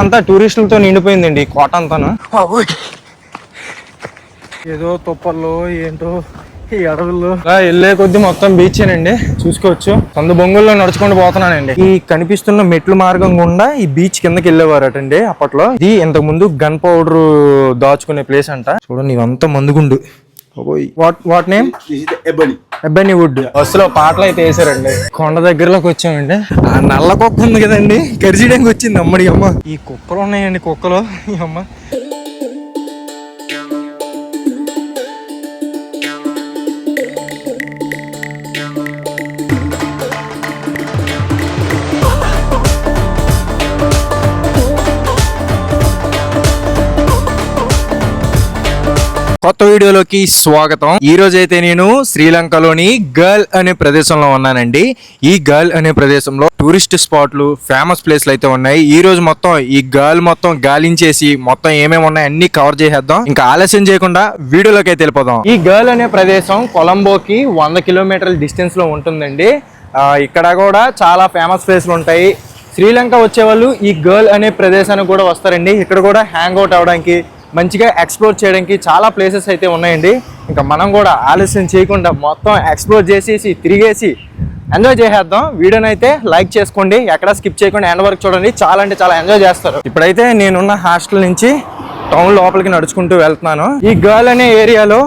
అంతా టూరిస్టులతో నిండిపోయిందండి కోట అంతాను. ఏదో తుప్పల్లో ఏంటో ఈ అడవుల్లో వెళ్ళే కొద్ది మొత్తం బీచేనండి. చూసుకోవచ్చు. సందు బొంగుల్లో నడుచుకుంటూ పోతున్నానండి. ఈ కనిపిస్తున్న మెట్లు మార్గం గుండా ఈ బీచ్ కిందకి వెళ్ళేవారటండి అప్పట్లో. ఇది ఇంతకు ముందు గన్ పౌడర్ దాచుకునే ప్లేస్ అంట. చూడండి ఇవంతా మందుగుండు. What name? Ebony wood. బస్సులో పాటలు అయితే వేసారండి. కొండ దగ్గరలోకి వచ్చామండి. ఆ నల్ల కుక్క ఉంది కదండి, గరిచడానికి వచ్చింది అమ్మడి అమ్మ. ఈ కుక్కలు ఉన్నాయండి, కుక్కలు ఈ అమ్మ. కొత్త వీడియోలోకి స్వాగతం. ఈ రోజు అయితే నేను శ్రీలంకలోని గర్ల్ అనే ప్రదేశంలో ఉన్నానండి. ఈ గర్ల్ అనే ప్రదేశంలో టూరిస్ట్ స్పాట్లు, ఫేమస్ ప్లేస్లు అయితే ఉన్నాయి. ఈ రోజు మొత్తం ఈ గర్ల్ మొత్తం గాలించేసి మొత్తం ఏమేమి ఉన్నాయి అన్ని కవర్ చేసేద్దాం. ఇంకా ఆలస్యం చేయకుండా వీడియోలోకి అయితే వెళ్ళిపోదాం. ఈ గర్ల్ అనే ప్రదేశం కొలంబోకి 100 కిలోమీటర్ల డిస్టెన్స్ లో ఉంటుందండి. ఇక్కడ కూడా చాలా ఫేమస్ ప్లేస్లు ఉంటాయి. శ్రీలంక వచ్చే వాళ్ళు ఈ గర్ల్ అనే ప్రదేశానికి కూడా వస్తారండి. ఇక్కడ కూడా హ్యాంగ్ అవుట్ అవడానికి, మంచిగా ఎక్స్ప్లోర్ చేయడానికి చాలా ప్లేసెస్ అయితే ఉన్నాయండి. ఇంకా మనం కూడా ఆలస్యం చేయకుండా మొత్తం ఎక్స్ప్లోర్ చేసేసి తిరిగేసి ఎంజాయ్ చేసేద్దాం. వీడియోని అయితే లైక్ చేసుకోండి, ఎక్కడ స్కిప్ చేయకుండా ఎండ్ వరకు చూడండి. చాలా అంటే చాలా ఎంజాయ్ చేస్తారు. ఇప్పుడైతే నేనున్న హాస్టల్ నుంచి టౌన్ లోపలికి నడుచుకుంటూ వెళ్తున్నాను. ఈ గర్ల్ అనే ఏరియాలో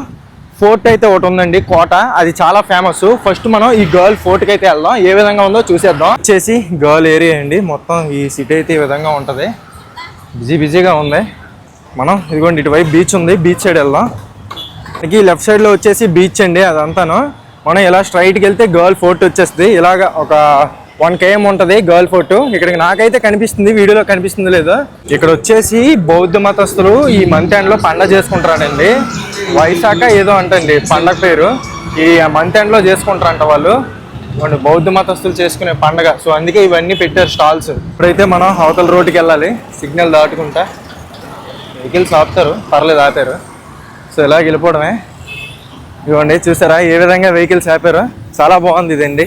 ఫోర్ట్ అయితే ఒకటి ఉందండి, కోట. అది చాలా ఫేమస్. ఫస్ట్ మనం ఈ గర్ల్ ఫోర్ట్కి అయితే వెళ్దాం. ఏ విధంగా ఉందో చూసేద్దాం. వచ్చేసి గర్ల్ ఏరియా అండి. మొత్తం ఈ సిటీ అయితే ఈ విధంగా ఉంటుంది. బిజీగా ఉంది. మనం ఇదిగోండి ఇటువైపు బీచ్ ఉంది, బీచ్ సైడ్ వెళ్దాం. ఈ లెఫ్ట్ సైడ్లో వచ్చేసి బీచ్ అండి అదంతాను. మనం ఇలా స్ట్రైట్కి వెళ్తే గర్ల్ ఫోర్ట్ వచ్చేస్తుంది. ఇలాగ ఒక 1 km ఉంటుంది గర్ల్ ఫోర్ట్. ఇక్కడికి నాకైతే కనిపిస్తుంది, వీడియోలో కనిపిస్తుంది లేదు. ఇక్కడ వచ్చేసి బౌద్ధ మతస్థులు ఈ మంత్ ఎండ్లో పండగ చేసుకుంటారండి. వైశాఖ ఏదో అంటండి పండగ పేరు. ఈ మంత్ ఎండ్లో చేసుకుంటారంట వాళ్ళు. బౌద్ధ మతస్థులు చేసుకునే పండగ. సో అందుకే ఇవన్నీ పెట్టారు స్టాల్స్. ఇప్పుడైతే మనం అవతల రోడ్డుకి వెళ్ళాలి. సిగ్నల్ దాటుకుంటా వెహికల్స్ ఆపుతారు, పర్లేదు ఆపారు. సో ఇలా వెళ్ళిపోవడమే. ఇవ్వండి చూసారా ఏ విధంగా వెహికల్స్ ఆపారు. చాలా బాగుంది ఇదండి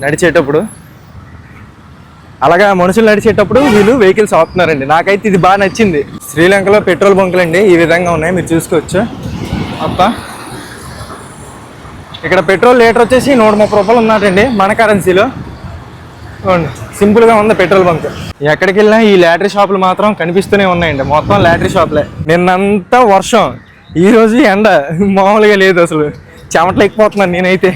నడిచేటప్పుడు. అలాగా మనుషులు నడిచేటప్పుడు వీళ్ళు వెహికల్స్ ఆపుతున్నారండి. నాకైతే ఇది బాగా నచ్చింది. శ్రీలంకలో పెట్రోల్ బంకులు అండి ఈ విధంగా ఉన్నాయి, మీరు చూసుకోవచ్చు. మొత్తం ఇక్కడ పెట్రోల్ లీటర్ వచ్చేసి 130 రూపాయలు ఉన్నారండి మన కరెన్సీలో. సింపుల్గా ఉంది పెట్రోల్ బంక్. ఎక్కడికి వెళ్ళినా ఈ లాటరీ షాపులు మాత్రం కనిపిస్తూనే ఉన్నాయండి. మొత్తం లాటరీ షాపులే. నిన్నంతా వర్షం, ఈరోజు ఎండ మామూలుగా లేదు. అసలు చెమటలు ఎక్కిపోతున్నాను నేనైతే.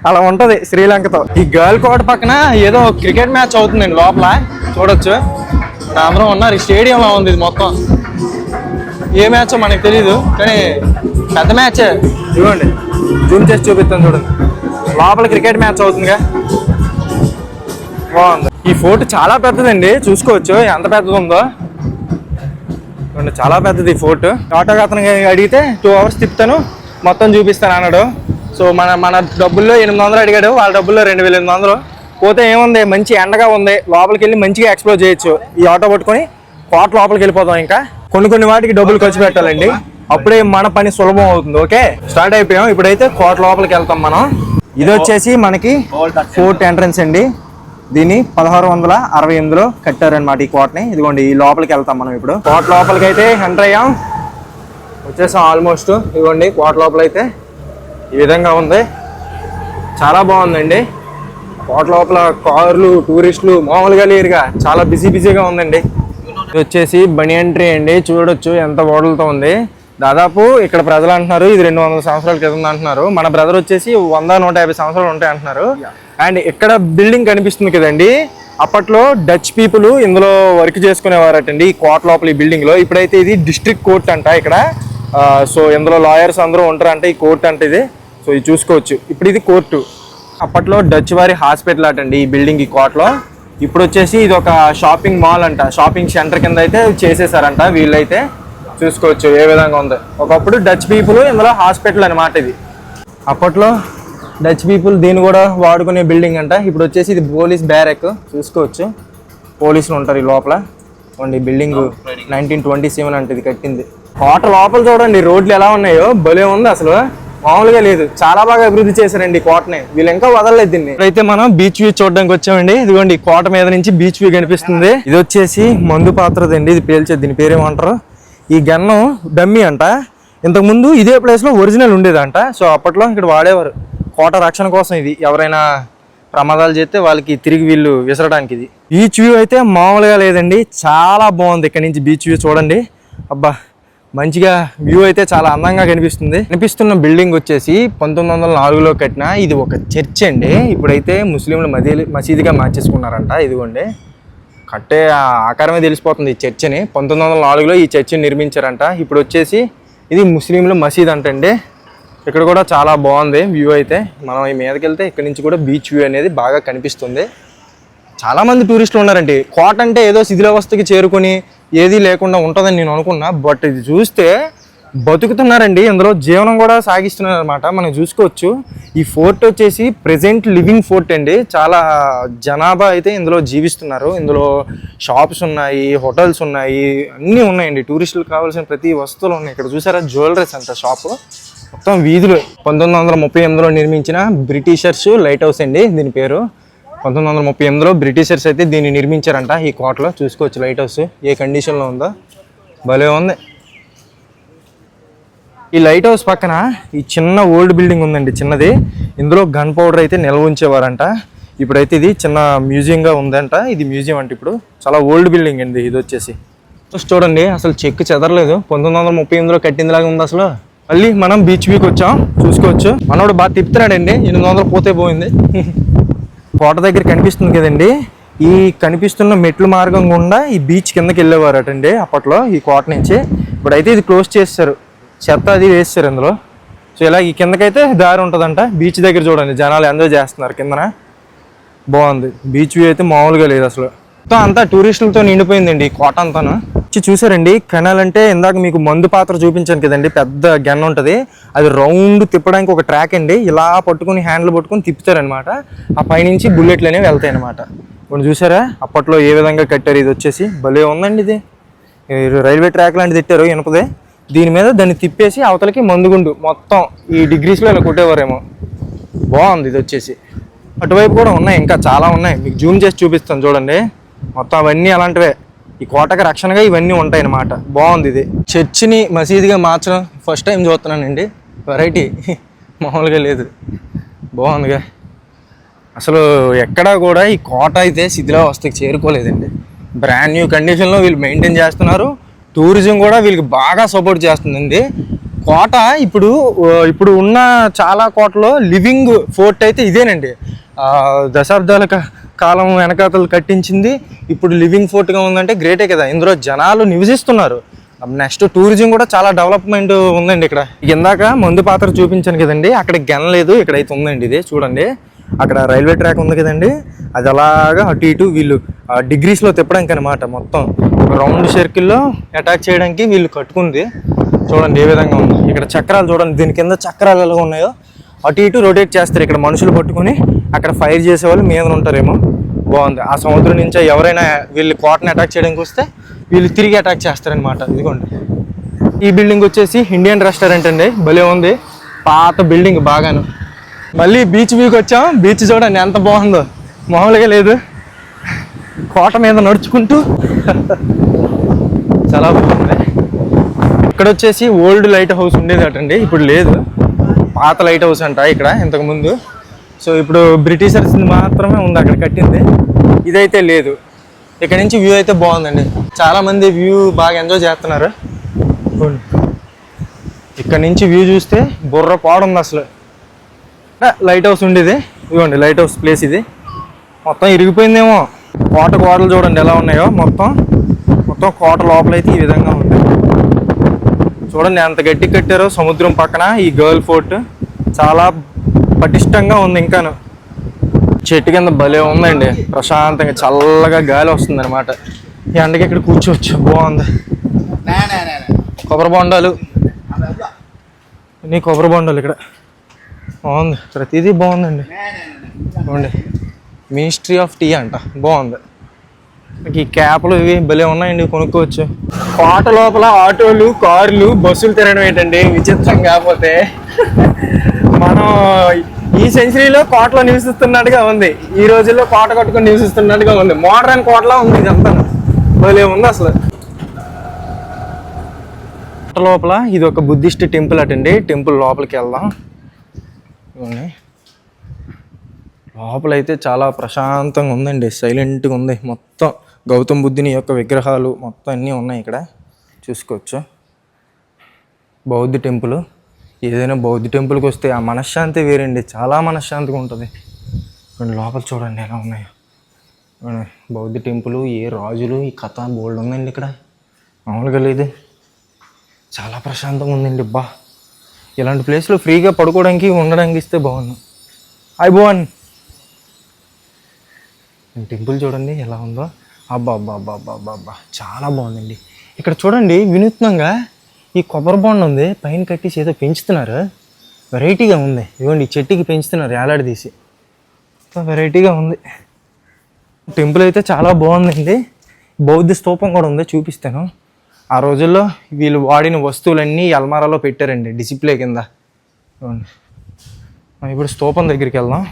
అలా ఉంటుంది శ్రీలంకతో. ఈ గర్ల్ కోట పక్కన ఏదో క్రికెట్ మ్యాచ్ అవుతుందండి లోపల, చూడొచ్చు. అందరం ఉన్నారు. ఈ స్టేడియంలో ఉంది ఇది మొత్తం. ఏ మ్యాచ్ మనకు తెలీదు కానీ పెద్ద మ్యాచ్. ఇవ్వండి జూమ్ చేసి చూపిస్తాను చూడండి. లోపల క్రికెట్ మ్యాచ్ అవుతుందిగా. బాగుంది. ఈ ఫోర్ట్ చాలా పెద్దదండి, చూసుకోవచ్చు ఎంత పెద్దది ఉందో. చాలా పెద్దది ఈ ఫోర్ట్. ఆటోకి అతనికి అడిగితే 2 hours తిప్పుతాను మొత్తం చూపిస్తాను అన్నాడు. సో మన డబ్బుల్లో 800 అడిగాడు, వాళ్ళ డబ్బుల్లో 2800. పోతే ఏముంది, మంచి ఎండగా ఉంది. లోపలికి వెళ్ళి మంచిగా ఎక్స్ప్లోర్ చేయొచ్చు. ఈ ఆటో పట్టుకొని కోట లోపలికి వెళ్ళిపోదాం. ఇంకా కొన్ని వాటికి డబ్బులు ఖర్చు పెట్టాలండి, అప్పుడే మన పని సులభం అవుతుంది. ఓకే, స్టార్ట్ అయిపోయాం. ఇప్పుడైతే కోట లోపలికి వెళ్తాం మనం. ఇది వచ్చేసి మనకి ఫోర్ట్ ఎంట్రన్స్ అండి. దీన్ని 1668లో కట్టారనమాట ఈ కోటని. ఇదిగోండి ఈ లోపలికి వెళ్తాం మనం. ఇప్పుడు కోట లోపలికి అయితే ఎంటర్ అయ్యాం, వచ్చేసాం ఆల్మోస్ట్. ఇదిగోండి కోట లోపల అయితే ఈ విధంగా ఉంది. చాలా బాగుందండి కోట లోపల. కార్లు, టూరిస్టులు మామూలుగా లేరుగా, చాలా బిజీగా ఉందండి. ఇది వచ్చేసి బనియన్ ట్రీ అండి, చూడొచ్చు ఎంత ఓడలతో ఉంది. దాదాపు ఇక్కడ ప్రజలు అంటున్నారు ఇది 200 సంవత్సరాల క్రితం అంటున్నారు. మన బ్రదర్ వచ్చేసి 100-150 సంవత్సరాలు ఉంటాయి అంటున్నారు. అండ్ ఇక్కడ బిల్డింగ్ కనిపిస్తుంది కదండి, అప్పట్లో డచ్ పీపుల్ ఇందులో వర్క్ చేసుకునేవారటండి ఈ కోట లోపల ఈ బిల్డింగ్ లో. ఇప్పుడైతే ఇది డిస్ట్రిక్ట్ కోర్ట్ అంట ఇక్కడ. సో ఇందులో లాయర్స్ అందరూ ఉంటారంట. ఈ కోర్ట్ అంటే ఇది. సో ఇది చూసుకోవచ్చు. ఇప్పుడు ఇది కోర్టు. అప్పట్లో డచ్ వారి హాస్పిటల్ అటండి ఈ బిల్డింగ్ ఈ కోటలో. ఇప్పుడు వచ్చేసి ఇది ఒక షాపింగ్ మాల్ అంట, షాపింగ్ సెంటర్ కింద అయితే చేసేసారంట వీళ్ళైతే. చూసుకోవచ్చు ఏ విధంగా ఉంది. ఒకప్పుడు డచ్ పీపుల్ ఇందులో హాస్పిటల్ అనమాట ఇది. అప్పట్లో డచ్ పీపుల్ దీన్ని కూడా వాడుకునే బిల్డింగ్ అంట. ఇప్పుడు వచ్చేసి ఇది పోలీస్ బ్యారెక్. చూసుకోవచ్చు పోలీసులు ఉంటారు ఈ లోపల. ఈ బిల్డింగ్ 1927 అంటే ఇది కట్టింది. కోట లోపల చూడండి రోడ్లు ఎలా ఉన్నాయో, భలే ఉంది అసలు. మామూలుగా లేదు, చాలా బాగా అభివృద్ధి చేశారండి కోటని. వీళ్ళు ఇంకా వదలలేదు దీన్ని. ఇప్పుడైతే మనం బీచ్ వ్యూ చూడడానికి వచ్చామండి. ఇదిగోండి కోట మీద నుంచి బీచ్ వ్యూ కనిపిస్తుంది. ఇది వచ్చేసి మందు పాత్రదండి, ఇది పేల్చేది. దీని పేరేమంటారు, ఈ గన్నం డమ్మీ అంట. ఇంతకు ముందు ఇదే ప్లేస్ లో ఒరిజినల్ ఉండేదంట. సో అప్పట్లో ఇక్కడ వాడేవారు కోట రక్షణ కోసం. ఇది ఎవరైనా ప్రమాదాలు చేస్తే వాళ్ళకి తిరిగి వీళ్ళు విసరడానికి. ఇది బీచ్ వ్యూ అయితే మామూలుగా లేదండి, చాలా బాగుంది. ఇక్కడ నుంచి బీచ్ వ్యూ చూడండి. అబ్బా మంచిగా వ్యూ అయితే చాలా అందంగా కనిపిస్తుంది. కనిపిస్తున్న బిల్డింగ్ వచ్చేసి 1904లో కట్టిన ఇది ఒక చర్చ్ అండి. ఇప్పుడైతే ముస్లింలు మసీదుగా మార్చేసుకున్నారంట. ఇదిగోండి కట్టే ఆకారమే తెలిసిపోతుంది ఈ చర్చిని. 1904లో ఈ చర్చిని నిర్మించారంట. ఇప్పుడు వచ్చేసి ఇది ముస్లింలు మసీద్ అంటండి. ఇక్కడ కూడా చాలా బాగుంది వ్యూ అయితే. మనం ఈ మీదకి వెళ్తే ఇక్కడ నుంచి కూడా బీచ్ వ్యూ అనేది బాగా కనిపిస్తుంది. చాలామంది టూరిస్టులు ఉన్నారండి. కోట అంటే ఏదో శిథిలావస్థకి చేరుకొని ఏది లేకుండా ఉంటుందని నేను అనుకున్నా. బట్ ఇది చూస్తే బతుకుతున్నారండి, ఇందులో జీవనం కూడా సాగిస్తున్నారు అనమాట. మనం చూసుకోవచ్చు. ఈ ఫోర్ట్ వచ్చేసి ప్రెజెంట్ లివింగ్ ఫోర్ట్ అండి. చాలా జనాభా అయితే ఇందులో జీవిస్తున్నారు. ఇందులో షాప్స్ ఉన్నాయి, హోటల్స్ ఉన్నాయి, అన్నీ ఉన్నాయండి. టూరిస్టులకు కావాల్సిన ప్రతి వస్తువులు ఉన్నాయి. ఇక్కడ చూసారా జ్యువెలరీస్ అంట షాపు. మొత్తం వీధులు. 1938లో నిర్మించిన బ్రిటిషర్స్ లైట్ హౌస్ అండి దీని పేరు. 1938లో బ్రిటిషర్స్ అయితే దీన్ని నిర్మించారంట. ఈ కోటలో చూసుకోవచ్చు లైట్ హౌస్ ఏ కండిషన్లో ఉందో, భలే ఉంది. ఈ లైట్ హౌస్ పక్కన ఈ చిన్న ఓల్డ్ బిల్డింగ్ ఉందండి, చిన్నది. ఇందులో గన్ పౌడర్ అయితే నిల్వ ఉంచేవారంట. ఇప్పుడైతే ఇది చిన్న మ్యూజియంగా ఉందంట. ఇది మ్యూజియం అంటే ఇప్పుడు చాలా ఓల్డ్ బిల్డింగ్ అండి ఇది వచ్చేసి. చూడండి అసలు చెక్కు చెదరలేదు. 1938లో కట్టిందిలాగా ఉంది అసలు. మళ్ళీ మనం బీచ్ వ్యూకి వచ్చాం, చూసుకోవచ్చు. మనోడు బాగా తిప్పుతున్నాడండి. 800 పోతే పోయింది. కోట దగ్గర కనిపిస్తుంది కదండి, ఈ కనిపిస్తున్న మెట్ల మార్గం గుండా ఈ బీచ్ కిందకి వెళ్ళేవారటండి అప్పట్లో ఈ కోట నుంచి. ఇప్పుడైతే ఇది క్లోజ్ చేస్తారు, చెత్త అది వేస్తారు ఇందులో. సో ఇలా ఈ కిందకైతే దారి ఉంటుందంట. బీచ్ దగ్గర చూడండి జనాలు ఎంజాయ్ చేస్తున్నారు కిందన. బాగుంది బీచ్ వ్యూ అయితే మామూలుగా లేదు అసలు. మొత్తం అంతా టూరిస్టులతో నిండిపోయిందండి ఈ కోట అంతాను. చూసారండి కెనాల్ అంటే ఇందాక మీకు మందు పాత్ర చూపించాను కదండి, పెద్ద గన్ ఉంటుంది. అది రౌండ్ తిప్పడానికి ఒక ట్రాక్ అండి. ఇలా పట్టుకుని హ్యాండిల్ పట్టుకుని తిప్పుతారనమాట. ఆ పైనుంచి బుల్లెట్లు అనేవి వెళ్తాయి అనమాట. ఇప్పుడు చూసారా అప్పట్లో ఏ విధంగా కట్టారు. ఇది వచ్చేసి భలే ఉందండి. ఇది రైల్వే ట్రాక్ లాంటిది తిట్టారు ఇనుపదే. దీని మీద దాన్ని తిప్పేసి అవతలకి మందుగుండు మొత్తం ఈ డిగ్రీస్లో ఇలా కొట్టేవారేమో. బాగుంది ఇది వచ్చేసి. అటువైపు కూడా ఉన్నాయి, ఇంకా చాలా ఉన్నాయి. మీకు జూమ్ చేసి చూపిస్తాను చూడండి. మొత్తం అవన్నీ అలాంటివే. ఈ కోటకి రక్షణగా ఇవన్నీ ఉంటాయి అన్నమాట. బాగుంది ఇది. చర్చిని మసీదుగా మార్చడం ఫస్ట్ టైం చూస్తున్నానండి. వెరైటీ మామూలుగా లేదు, బాగుందిగా. అసలు ఎక్కడా కూడా ఈ కోట అయితే శిథిలావస్థకి చేరుకోలేదండి. బ్రాండ్ న్యూ కండిషన్లో వీళ్ళు మెయింటైన్ చేస్తున్నారు. టూరిజం కూడా వీళ్ళకి బాగా సపోర్ట్ చేస్తుందండి. కోట ఇప్పుడు ఉన్న చాలా కోటలో లివింగ్ ఫోర్ట్ అయితే ఇదేనండి. దశాబ్దాల కాలం వెనకాతలు కట్టించింది ఇప్పుడు లివింగ్ ఫోర్ట్గా ఉందంటే గ్రేటే కదా. ఇందులో జనాలు నివసిస్తున్నారు. నెక్స్ట్ టూరిజం కూడా చాలా డెవలప్మెంట్ ఉందండి ఇక్కడ. ఇందాక మందు పాత్ర చూపించాను కదండి, అక్కడ గన్ లేదు, ఇక్కడైతే ఉందండి. ఇది చూడండి, అక్కడ రైల్వే ట్రాక్ ఉంది కదండి, అది అలాగా అటు ఇటు వీళ్ళు డిగ్రీస్లో తిప్పడానికి అనమాట. మొత్తం రౌండ్ సర్కిల్లో అటాక్ చేయడానికి వీళ్ళు కట్టుకుంది. చూడండి ఏ విధంగా ఉంది. ఇక్కడ చక్రాలు చూడండి, దీని కింద చక్రాలు ఎలా ఉన్నాయో అటు ఇటు రొటేట్ చేస్తారు. ఇక్కడ మనుషులు పట్టుకుని అక్కడ ఫైర్ చేసేవాళ్ళు మీద ఉంటారేమో. బాగుంది. ఆ సముద్రం నుంచి ఎవరైనా వీళ్ళు కోటని అటాక్ చేయడానికి వస్తే వీళ్ళు తిరిగి అటాక్ చేస్తారనమాట. ఇదిగోండి ఈ బిల్డింగ్ వచ్చేసి ఇండియన్ రెస్టారెంట్ అండి. భలే ఉంది, పాత బిల్డింగ్ బాగాను. మళ్ళీ బీచ్ వ్యూకి వచ్చాం. బీచ్ చూడండి ఎంత బాగుందో, మామూలుగా లేదు. కోట మీద నడుచుకుంటూ చాలా బాగుంది. ఇక్కడ వచ్చేసి ఓల్డ్ లైట్ హౌస్ ఉండేది అటండి, ఇప్పుడు లేదు. పాత లైట్ హౌస్ అంట ఇక్కడ ఇంతకుముందు. సో ఇప్పుడు బ్రిటిషర్స్ మాత్రమే ఉంది అక్కడ కట్టింది, ఇదైతే లేదు. ఇక్కడ నుంచి వ్యూ అయితే బాగుందండి. చాలామంది వ్యూ బాగా ఎంజాయ్ చేస్తున్నారు. ఇక్కడ నుంచి వ్యూ చూస్తే బుర్ర పాడుంది అసలు. లైట్ హౌస్ ఉండేది, ఇదిగోండి లైట్ హౌస్ ప్లేస్ ఇది. మొత్తం ఇరిగిపోయిందేమో. కోట గోడలు చూడండి ఎలా ఉన్నాయో. మొత్తం కోట లోపలైతే ఈ విధంగా ఉంది. చూడండి ఎంత గట్టి కట్టారో. సముద్రం పక్కన ఈ గర్ల్ ఫోర్ట్ చాలా పటిష్టంగా ఉంది. ఇంకాను చెట్టు కింద భలే ఉందండి, ప్రశాంతంగా చల్లగా గాలి వస్తుంది అనమాట. ఈ ఎండకి ఇక్కడ కూర్చోవచ్చు, బాగుంది. కొబ్బరి బొండాలు, నీ కొబ్బరి బొండాలు ఇక్కడ బాగుంది. ప్రతిదీ బాగుందండి. చూడండి మినిస్ట్రీ ఆఫ్ టీ అంట, బాగుంది. ఈ క్యాప్లు ఇవి భలే ఉన్నాయండి, కొనుక్కోవచ్చు. కోట లోపల ఆటోలు, కార్లు, బస్సులు తిరగడం ఏంటండి విచిత్రం. కాకపోతే మనం ఈ సెంచరీలో కోటలో నివసిస్తున్నట్టుగా ఉంది, ఈ రోజుల్లో కోట కట్టుకొని నివసిస్తున్నట్టుగా ఉంది. మోడర్న్ కోటలా ఉంది ఇదంతా, భలే ఉంది అసలు. కోట లోపల ఇది ఒక బుద్ధిస్ట్ టెంపుల్ అటండి. టెంపుల్ లోపలికి వెళ్దాం. లోపలైతే చాలా ప్రశాంతంగా ఉందండి, సైలెంట్గా ఉంది. మొత్తం గౌతమ్ బుద్ధుని యొక్క విగ్రహాలు మొత్తం అన్నీ ఉన్నాయి ఇక్కడ, చూసుకోవచ్చు. బౌద్ధ టెంపుల్. ఏదైనా బౌద్ధ టెంపుల్కి వస్తే ఆ మనశ్శాంతి వేరండి, చాలా మనశ్శాంతిగా ఉంటుంది. లోపల చూడండి ఎలా ఉన్నాయో. బౌద్ధ టెంపుల్, ఏ రాజులు, ఈ కథ బోల్డ్ ఉందండి ఇక్కడ, మామూలుగా లేదు. చాలా ప్రశాంతంగా ఉందండి. బా, ఇలాంటి ప్లేస్లో ఫ్రీగా పడుకోవడానికి ఉండడానికి ఇస్తే బాగుంది. భువన్ టెంపుల్ చూడండి ఎలా ఉందో. అబ్బా అబ్బా అబ్బా అబ్బా అబ్బా అబ్బా, చాలా బాగుందండి. ఇక్కడ చూడండి వినూత్నంగా ఈ కొబ్బరి బొండ ఉంది, పైన కట్టేసి ఏదో పెంచుతున్నారు, వెరైటీగా ఉంది. ఇదిగోండి ఈ చెట్టుకి పెంచుతున్నారు ఏలాడదీసి, వెరైటీగా ఉంది. టెంపుల్ అయితే చాలా బాగుందండి. బౌద్ధ స్తూపం కూడా ఉంది, చూపిస్తాను. ఆ రోజుల్లో వీళ్ళు వాడిన వస్తువులన్నీ అల్మారాలో పెట్టారండి డిసిప్లే కింద. ఇప్పుడు స్తూపం దగ్గరికి వెళ్దాం.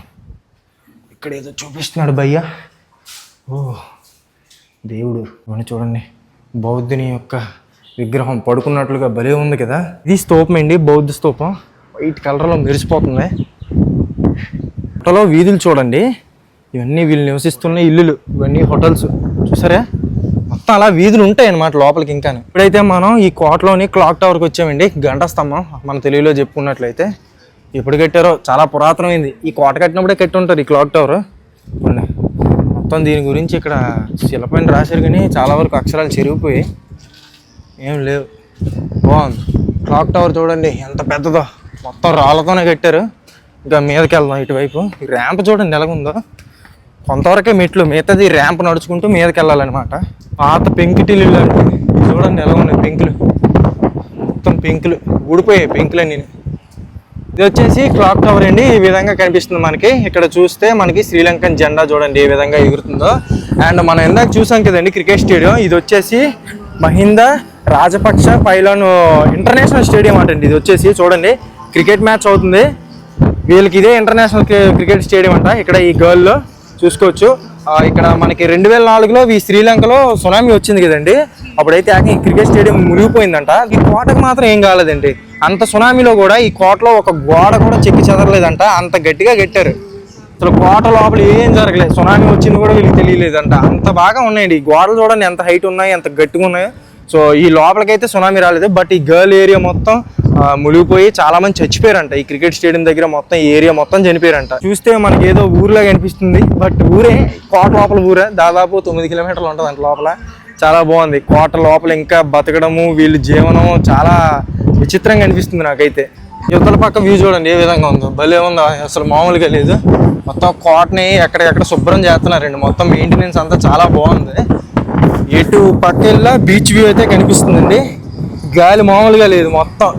ఇక్కడ ఏదో చూపిస్తున్నాడు భయ్య. ఓ దేవుడు, ఇవన్నీ చూడండి. బౌద్ధుని యొక్క విగ్రహం పడుకున్నట్లుగా భలే ఉంది కదా. ఇది స్తూపం అండి, బౌద్ధ స్తూపం. వైట్ కలర్లో మెరిసిపోతుంది. హోటల్లో వీధులు చూడండి, ఇవన్నీ వీళ్ళు నివసిస్తున్న ఇల్లులు, ఇవన్నీ హోటల్స్ చూసారా. మొత్తం అలా వీధులు ఉంటాయి అన్నమాట లోపలికి. ఇంకా ఇప్పుడైతే మనం ఈ కోటలోని క్లాక్ టవర్కి వచ్చామండి. గంట స్తంభం మన తెలుగులో చెప్పుకున్నట్లయితే. ఎప్పుడు కట్టారో, చాలా పురాతనమైంది. ఈ కోట కట్టినప్పుడే కట్టి ఉంటారు ఈ క్లాక్ టవర్. మొత్తం దీని గురించి ఇక్కడ శిలపైన రాశారు, కానీ చాలా వరకు అక్షరాలు చెరిగిపోయి ఏం లేవు. బాగుంది క్లాక్ టవర్ చూడండి ఎంత పెద్దదో, మొత్తం రాళ్ళతోనే కట్టారు. ఇంకా మీదకి వెళ్దాం ఇటువైపు. ఈ ర్యాంప్ చూడండి ఎలాగుందో, కొంతవరకే మెట్లు, మిగతాది ర్యాంప్ నడుచుకుంటూ మీదకి వెళ్ళాలన్నమాట. పాత పెంకుటిల్లు అంటే చూడండి ఎలా ఉన్నాయి పెంకులు, మొత్తం పెంకులు ఊడిపోయాయి పెంకులన్నీ. ఇది వచ్చేసి క్లాక్ టవర్ అండి. ఈ విధంగా కనిపిస్తుంది మనకి. ఇక్కడ చూస్తే మనకి శ్రీలంకన్ జెండా చూడండి ఏ విధంగా ఎగురుతుందో. అండ్ మనం ఇందాక చూసాం కదండి క్రికెట్ స్టేడియం, ఇది వచ్చేసి Mahinda Rajapaksa pylon international stadium అంటండి. ఇది వచ్చేసి చూడండి క్రికెట్ మ్యాచ్ అవుతుంది వీళ్ళకి, ఇదే ఇంటర్నేషనల్ క్రికెట్ స్టేడియం అంట. ఇక్కడ ఈ గర్ల్లో చూసుకోవచ్చు. ఇక్కడ మనకి 2004లో ఈ శ్రీలంకలో సునామీ వచ్చింది కదండి, అప్పుడైతే ఈ క్రికెట్ స్టేడియం మునిగిపోయిందంట. ఈ కోటకు మాత్రం ఏం కాలేదండి. అంత సునామీలో కూడా ఈ కోటలో ఒక గోడ కూడా చెక్కి చెదరలేదంట, అంత గట్టిగా కట్టారు. అసలు కోట లోపల ఏం జరగలేదు, సునామీ వచ్చింది కూడా వీళ్ళకి తెలియలేదంట. అంత బాగా ఉన్నాయండి ఈ గోడలు చూడండి, ఎంత హైట్ ఉన్నాయి, ఎంత గట్టిగా ఉన్నాయో. సో ఈ లోపలికైతే సునామీ రాలేదు, బట్ ఈ గర్ల్ ఏరియా మొత్తం మునిగిపోయి చాలా మంది చచ్చిపోయారంట. ఈ క్రికెట్ స్టేడియం దగ్గర మొత్తం ఈ ఏరియా మొత్తం చనిపోయారంట. చూస్తే మనకి ఏదో ఊర్లాగా అనిపిస్తుంది, బట్ ఊరే, కోట లోపల ఊరే. దాదాపు 9 కిలోమీటర్లు ఉంటుంది అంట లోపల. చాలా బాగుంది కోట లోపల. ఇంకా బతకడము, వీళ్ళు జీవనం చాలా విచిత్రంగా అనిపిస్తుంది నాకైతే. యువతల పక్క వ్యూ చూడండి ఏ విధంగా ఉందో, భలే ఉందో, అసలు మామూలుగా లేదు. మొత్తం కోటని ఎక్కడెక్కడ శుభ్రం చేస్తున్నారండి, మొత్తం మెయింటెనెన్స్ అంతా చాలా బాగుంది. ఎటు పక్క వెళ్ళా బీచ్ వ్యూ అయితే కనిపిస్తుందండి. గాలి మామూలుగా లేదు, మొత్తం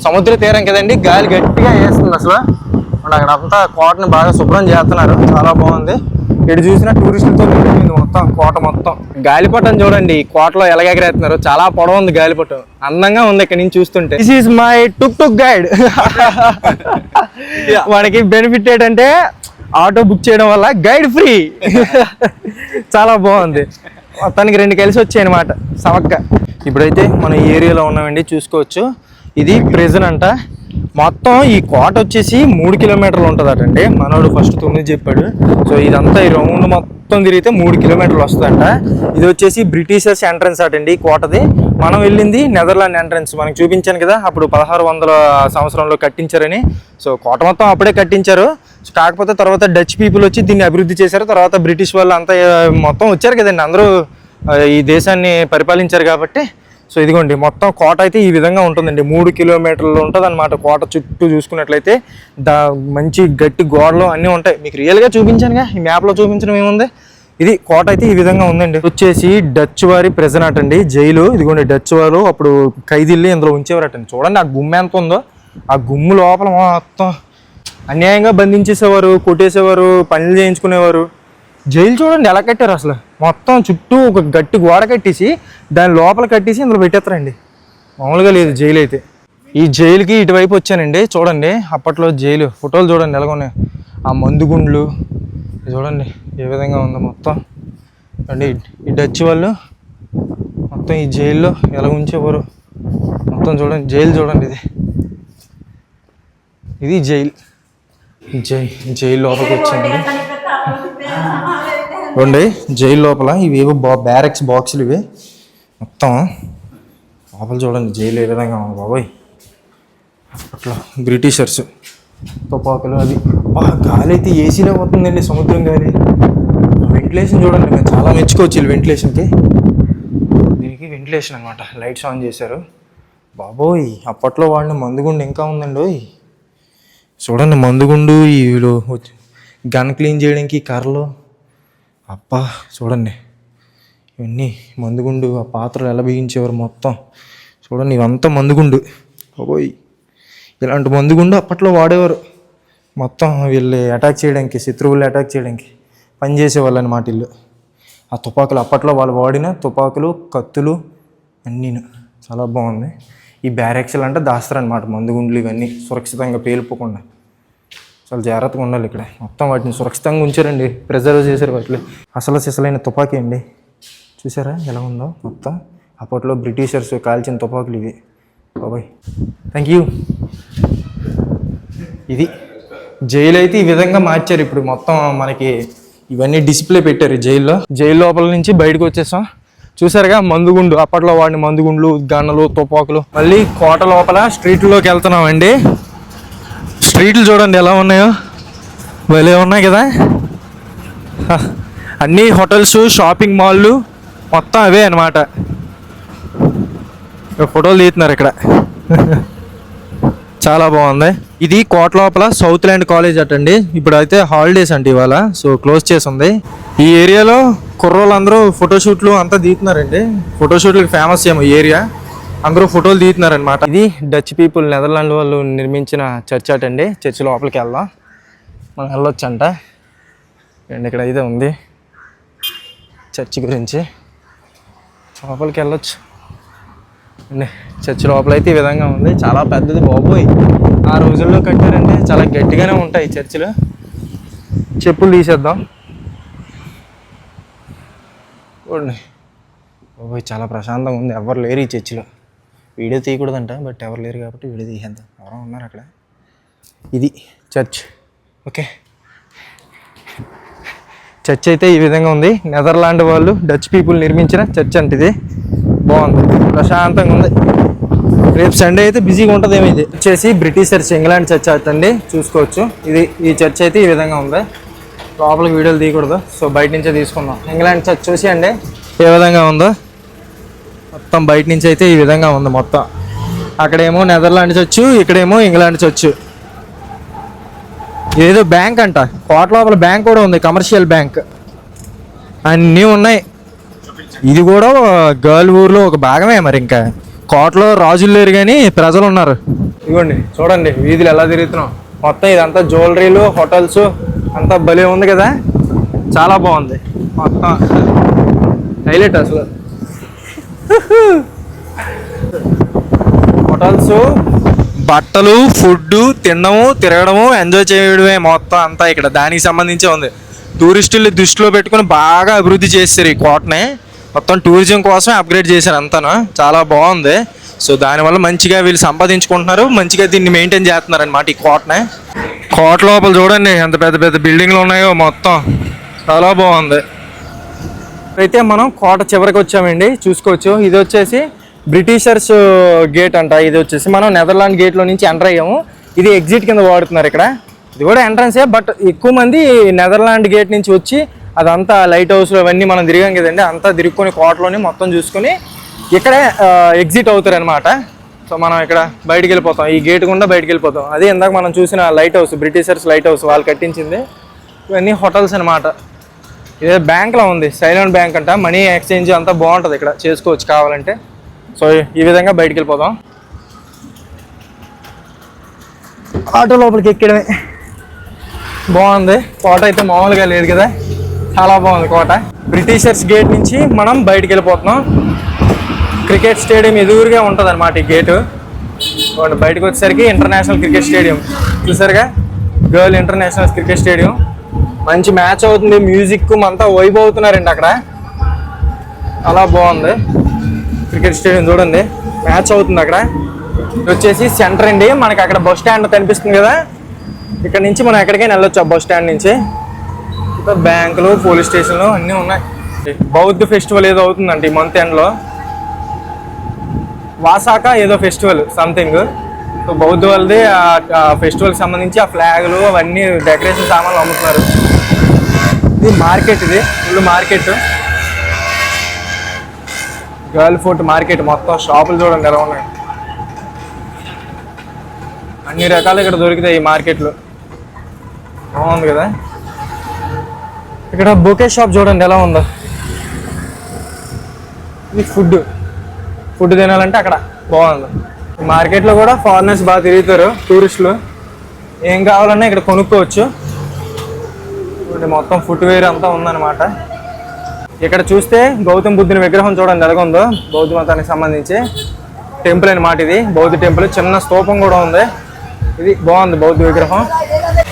సముద్ర తీరం కదండి, గాలి గట్టిగా వేస్తుంది అసలు. అక్కడ అంతా కోటని బాగా శుభ్రం చేస్తున్నారు, చాలా బాగుంది. ఇటు చూసినా టూరిస్టులతో నిండిపోయింది మొత్తం కోట మొత్తం. గాలిపటం చూడండి ఈ కోటలో ఎలాగెగరేస్తున్నారు, చాలా పొడవు ఉంది గాలిపటం, అందంగా ఉంది ఇక్కడ నుంచి చూస్తుంటే. This is my took took guide. మనకి బెనిఫిట్ ఏంటంటే ఆటో బుక్ చేయడం వల్ల గైడ్ ఫ్రీ. చాలా బాగుంది, మొత్తానికి 2 కలిసి వచ్చాయి అనమాట సవక్గా. ఇప్పుడైతే మనం ఈ ఏరియాలో ఉన్నామండి, చూసుకోవచ్చు. ఇది ప్రిజన్ అంట. మొత్తం ఈ కోట వచ్చేసి 3 కిలోమీటర్లు ఉంటుంది అటండి. మనోడు ఫస్ట్ 9 చెప్పాడు. సో ఇదంతా ఈ రౌండ్ మొత్తం తిరిగితే 3 కిలోమీటర్లు వస్తుందంట. ఇది వచ్చేసి బ్రిటిషర్స్ ఎంట్రన్స్ అటండి ఈ కోటది. మనం వెళ్ళింది నెదర్లాండ్ ఎంట్రన్స్. మనకు చూపించాను కదా అప్పుడు 1600 సంవత్సరంలో కట్టించారని. సో కోట మొత్తం అప్పుడే కట్టించారు. కాకపోతే తర్వాత డచ్ పీపుల్ వచ్చి దీన్ని అభివృద్ధి చేశారు. తర్వాత బ్రిటిష్ వాళ్ళు అంతా మొత్తం వచ్చారు కదండి, అందరూ ఈ దేశాన్ని పరిపాలించారు కాబట్టి. సో ఇదిగోండి మొత్తం కోట అయితే ఈ విధంగా ఉంటుందండి. 3 కిలోమీటర్లు ఉంటుంది అనమాట కోట చుట్టూ. చూసుకున్నట్లయితే మంచి గట్టి గోడలు అన్నీ ఉంటాయి. మీకు రియల్గా చూపించానుగా, ఈ మ్యాప్లో చూపించడం ఏముంది. ఇది కోట అయితే ఈ విధంగా ఉందండి. వచ్చేసి డచ్ వారి ప్రిజన్ అటండి, జైలు. ఇదిగోండి డచ్ వారు అప్పుడు ఖైదీల్ని ఇందులో ఉంచేవారటండి. చూడండి ఆ గుమ్మ ఎంత ఉందో, ఆ గుమ్ము లోపల మొత్తం అన్యాయంగా బంధించేసేవారు, కొట్టేసేవారు, పనులు చేయించుకునేవారు. జైలు చూడండి ఎలా కట్టారు అసలు. మొత్తం చుట్టూ ఒక గట్టి గోడ కట్టేసి దాని లోపల కట్టేసి ఇందులో పెట్టేస్తారండి. మామూలుగా లేదు జైలు అయితే. ఈ జైలుకి ఇటువైపు వచ్చానండి. చూడండి అప్పట్లో జైలు ఫోటోలు చూడండి ఎలాగున్నాయి. ఆ మందుగుండ్లు చూడండి ఏ విధంగా ఉందో మొత్తం అండి. ఈ డచ్ వాళ్ళు మొత్తం ఈ జైల్లో ఎలా ఉంచేవారు మొత్తం చూడండి. జైలు చూడండి, ఇది జైలు. జైలు లోపలికి వచ్చింది చూడండి. జైలు లోపల ఇవేవో బ్యారెక్స్ బాక్సులు ఇవి మొత్తం లోపల చూడండి. జైలు ఏ విధంగా ఉంది బాబోయ్. అప్పట్లో బ్రిటిషర్స్ తుపాకులు అది. గాలి అయితే ఏసీలో పోతుందండి, సముద్రం గాలి. వెంటిలేషన్ చూడండి, మేము చాలా మెచ్చుకోవచ్చు ఈ వెంటిలేషన్కి. దీనికి వెంటిలేషన్ అనమాట. లైట్స్ ఆన్ చేశారు. బాబోయ్ అప్పట్లో వాడిన మందుగుండు ఇంకా ఉందండి. చూడండి మందుగుండు, ఈ గన్ క్లీన్ చేయడానికి కర్రలు. అబ్బా చూడండి ఇవన్నీ మందుగుండు. ఆ పాత్రలు ఎలా బిగించేవారు మొత్తం చూడండి. ఇవంతా మందుగుండు. బాబోయ్ ఇలాంటి మందుగుండు అప్పట్లో వాడేవారు మొత్తం. వీళ్ళు అటాక్ చేయడానికి, శత్రువులు అటాక్ చేయడానికి పనిచేసేవాళ్ళు అన్నమాట వీళ్ళు. ఆ తుపాకులు అప్పట్లో వాళ్ళు వాడిన తుపాకులు, కత్తులు అన్నీ చాలా బాగుంది. ఈ బ్యారెక్స్లు అంటే దాస్తారనమాట మందుగుండ్లు ఇవన్నీ సురక్షితంగా పేలిపోకుండా. చాలా జాగ్రత్తగా ఉండాలి ఇక్కడ. మొత్తం వాటిని సురక్షితంగా ఉంచారండి, ప్రిజర్వ్ చేశారు వాటిని. అసలు సిసలైన తుపాకీ అండి, చూసారా ఎలా ఉందో మొత్తం. అప్పట్లో బ్రిటిషర్స్ కాల్చిన తుపాకులు ఇవి. బాబాయ్ థ్యాంక్ యూ. ఇది జైలు అయితే ఈ విధంగా మార్చారు ఇప్పుడు మొత్తం. మనకి ఇవన్నీ డిస్ప్లే పెట్టారు జైల్లో. జైలు లోపల నుంచి బయటకు వచ్చేసాం. చూసారుగా మందుగుండు, అప్పట్లో వాడిన మందుగుండ్లు, గన్నలు, తుపాకులు. మళ్ళీ కోట లోపల స్ట్రీట్లోకి వెళ్తున్నామండి. స్ట్రీట్లు చూడండి ఎలా ఉన్నాయో, భలే ఉన్నాయి కదా. అన్నీ హోటల్స్, షాపింగ్ మాల్లు మొత్తం అవే అన్నమాట. ఫోటోలు తీస్తున్నారు ఇక్కడ. చాలా బాగుంది. ఇది కోట లోపల సౌత్ ల్యాండ్ కాలేజ్ అటండి. ఇప్పుడు అయితే హాలిడేస్ అండి ఇవాళ, సో క్లోజ్ చేసి ఉంది. ఈ ఏరియాలో కుర్రోళ్ళందరూ ఫోటోషూట్లు అంతా తీస్తున్నారండి. ఫోటోషూట్లకి ఫేమస్ ఏమో ఈ ఏరియా. అందరూ ఫోటోలు తీస్తున్నారనమాట. ఇది డచ్ పీపుల్, నెదర్లాండ్ వాళ్ళు నిర్మించిన చర్చ్ అటండి. చర్చ్ లోపలికి వెళ్దాం, మనం వెళ్ళొచ్చంట. అండ్ ఇక్కడ అయితే ఉంది చర్చ్ గురించి. లోపలికి వెళ్ళొచ్చు అండి. చర్చ్ లోపల అయితే ఈ విధంగా ఉంది. చాలా పెద్దది బాబోయ్. ఆ రోజుల్లో కట్టారంటే చాలా గట్టిగానే ఉంటాయి చర్చిలు. చెప్పులు తీసేద్దాం చూడండి. బాబోయ్ చాలా ప్రశాంతంగా ఉంది. ఎవరు లేరు ఈ చర్చిలో. వీడియో తీయకూడదంట, బట్ ఎవరు లేరు కాబట్టి వీడియో తీసేద్దాం. ఎవరో ఉన్నారు అక్కడ. ఇది చర్చ్. ఓకే, చర్చ్ అయితే ఈ విధంగా ఉంది. నెదర్లాండ్ వాళ్ళు, డచ్ పీపుల్ నిర్మించిన చర్చ్ అంటే ఇది. బాగుంది, ప్రశాంతంగా ఉంది. రేపు సండే అయితే బిజీగా ఉంటుంది ఏమో. ఇది వచ్చేసి బ్రిటిషర్స్ ఇంగ్లాండ్ చర్చ్ అవుతుంది, చూసుకోవచ్చు. ఇది ఈ చర్చ్ అయితే ఈ విధంగా ఉంది. లోపలికి వీడియోలు తీయకూడదు, సో బయట నుంచే తీసుకుందాం. ఇంగ్లాండ్ చర్చ్ చూసి అండి ఏ విధంగా ఉందో మొత్తం. బయట నుంచి అయితే ఈ విధంగా ఉంది మొత్తం. అక్కడేమో నెదర్లాండ్ చర్చ్, ఇక్కడేమో ఇంగ్లాండ్ చర్చ్. ఏదో బ్యాంక్ అంట, కోట లోపల బ్యాంక్ కూడా ఉంది, కమర్షియల్ బ్యాంక్. అన్నీ ఉన్నాయి. ఇది కూడా గర్ల్ ఊర్లో ఒక భాగమే. మరి ఇంకా కోటలో రాజులు లేరు కానీ ప్రజలు ఉన్నారు. ఇదిగోండి చూడండి వీధులు ఎలా తిరుగుతున్నాం. మొత్తం ఇదంతా జ్యువెలరీలు, హోటల్స్ అంతా భలే ఉంది కదా. చాలా బాగుంది మొత్తం. హైలైట్ అసలు. హోటల్స్, బట్టలు, ఫుడ్, తినడము, తిరగడము, ఎంజాయ్ చేయడమే మొత్తం అంతా ఇక్కడ దానికి సంబంధించే ఉంది. టూరిస్టులు దృష్టిలో పెట్టుకుని బాగా అభివృద్ధి చేస్తారు ఈ కోటని. మొత్తం టూరిజం కోసం అప్గ్రేడ్ చేశారు అంతాను. చాలా బాగుంది. సో దానివల్ల మంచిగా వీళ్ళు సంపాదించుకుంటున్నారు, మంచిగా దీన్ని మెయింటైన్ చేస్తున్నారు అనమాట ఈ కోటని. కోట లోపల చూడండి ఎంత పెద్ద పెద్ద బిల్డింగ్లు ఉన్నాయో మొత్తం. చాలా బాగుంది. అయితే మనం కోట చివరికి వచ్చామండి, చూసుకోవచ్చు. ఇది వచ్చేసి బ్రిటిషర్స్ గేట్ అంట. ఇది వచ్చేసి మనం నెదర్లాండ్ గేట్లో నుంచి ఎంటర్ అయ్యాము. ఇది ఎగ్జిట్ కింద వాడుతున్నారు ఇక్కడ. ఇది కూడా ఎంట్రన్సే, బట్ ఎక్కువ మంది నెదర్లాండ్ గేట్ నుంచి వచ్చి అదంతా లైట్ హౌస్లో అవన్నీ మనం తిరిగాం కదండి, అంతా తిరుక్కొని కోటలోని మొత్తం చూసుకొని ఇక్కడే ఎగ్జిట్ అవుతారు అనమాట. సో మనం ఇక్కడ బయటికి వెళ్ళిపోతాం, ఈ గేట్ గుండా బయటికి వెళ్ళిపోతాం. అదే ఇందాక మనం చూసిన light house, Britishers light house వాళ్ళు కట్టించింది. ఇవన్నీ హోటల్స్ అనమాట. ఇదే బ్యాంక్లో ఉంది, సైలెంట్ బ్యాంక్ అంట. మనీ ఎక్స్చేంజ్ అంతా బాగుంటుంది ఇక్కడ, చేసుకోవచ్చు కావాలంటే. సో ఈ విధంగా బయటికి వెళ్ళిపోదాం. ఆటో లోపలికి ఎక్కడమే బాగుంది. కోట అయితే మామూలుగా లేదు కదా, చాలా బాగుంది కోట. బ్రిటిషర్స్ గేట్ నుంచి మనం బయటికి వెళ్ళిపోతున్నాం. క్రికెట్ స్టేడియం ఎదురుగా ఉంటుంది అనమాట ఈ గేటు. బయటకు వచ్చేసరికి ఇంటర్నేషనల్ క్రికెట్ స్టేడియం చూసారుగా, గర్ల్ ఇంటర్నేషనల్ క్రికెట్ స్టేడియం. మంచి మ్యాచ్ అవుతుంది, మ్యూజిక్ అంతా వైబ్ అవుతున్నారండి అక్కడ. అలా బాగుంది క్రికెట్ స్టేడియం. చూడండి మ్యాచ్ అవుతుంది అక్కడ. ఇది వచ్చేసి సెంటర్ అండి. మనకి అక్కడ బస్ స్టాండ్ కనిపిస్తుంది కదా, ఇక్కడ నుంచి మనం ఎక్కడికైనా వెళ్ళొచ్చు. ఆ బస్ స్టాండ్ నుంచి బ్యాంకులు, పోలీస్ స్టేషన్లు అన్నీ ఉన్నాయి. బౌద్ధ ఫెస్టివల్ ఏదో అవుతుందండి ఈ మంత్ ఎండ్లో. వాసాక ఏదో ఫెస్టివల్ సంథింగ్. సో బౌద్ధ వాళ్ళది ఆ ఫెస్టివల్కి సంబంధించి ఆ ఫ్లాగులు అవన్నీ డెకరేషన్ సామాన్లు అమ్ముతున్నారు. ఇది మార్కెట్, ఇది full market, girl fort market. మొత్తం షాపులు చూడండి ఎలా ఉన్నాయి. అన్ని రకాలు ఇక్కడ దొరుకుతాయి ఈ మార్కెట్లో. బాగుంది కదా. ఇక్కడ బొకే షాప్ చూడండి ఎలా ఉందో. ఇది ఫుడ్ తినాలంటే అక్కడ బాగుంది. మార్కెట్లో కూడా ఫారినర్స్ బాగా తిరుగుతారు, టూరిస్టులు. ఏం కావాలన్నా ఇక్కడ కొనుక్కోవచ్చు. మొత్తం ఫుట్వేర్ అంతా ఉందన్నమాట. ఇక్కడ చూస్తే గౌతమ్ బుద్ధుని విగ్రహం చూడండి ఎలాగుందో. బౌద్ధ మతానికి సంబంధించి టెంపుల్ అనమాట ఇది, బౌద్ధ టెంపుల్. చిన్న స్తూపం కూడా ఉంది. ఇది బాగుంది బౌద్ధ విగ్రహం.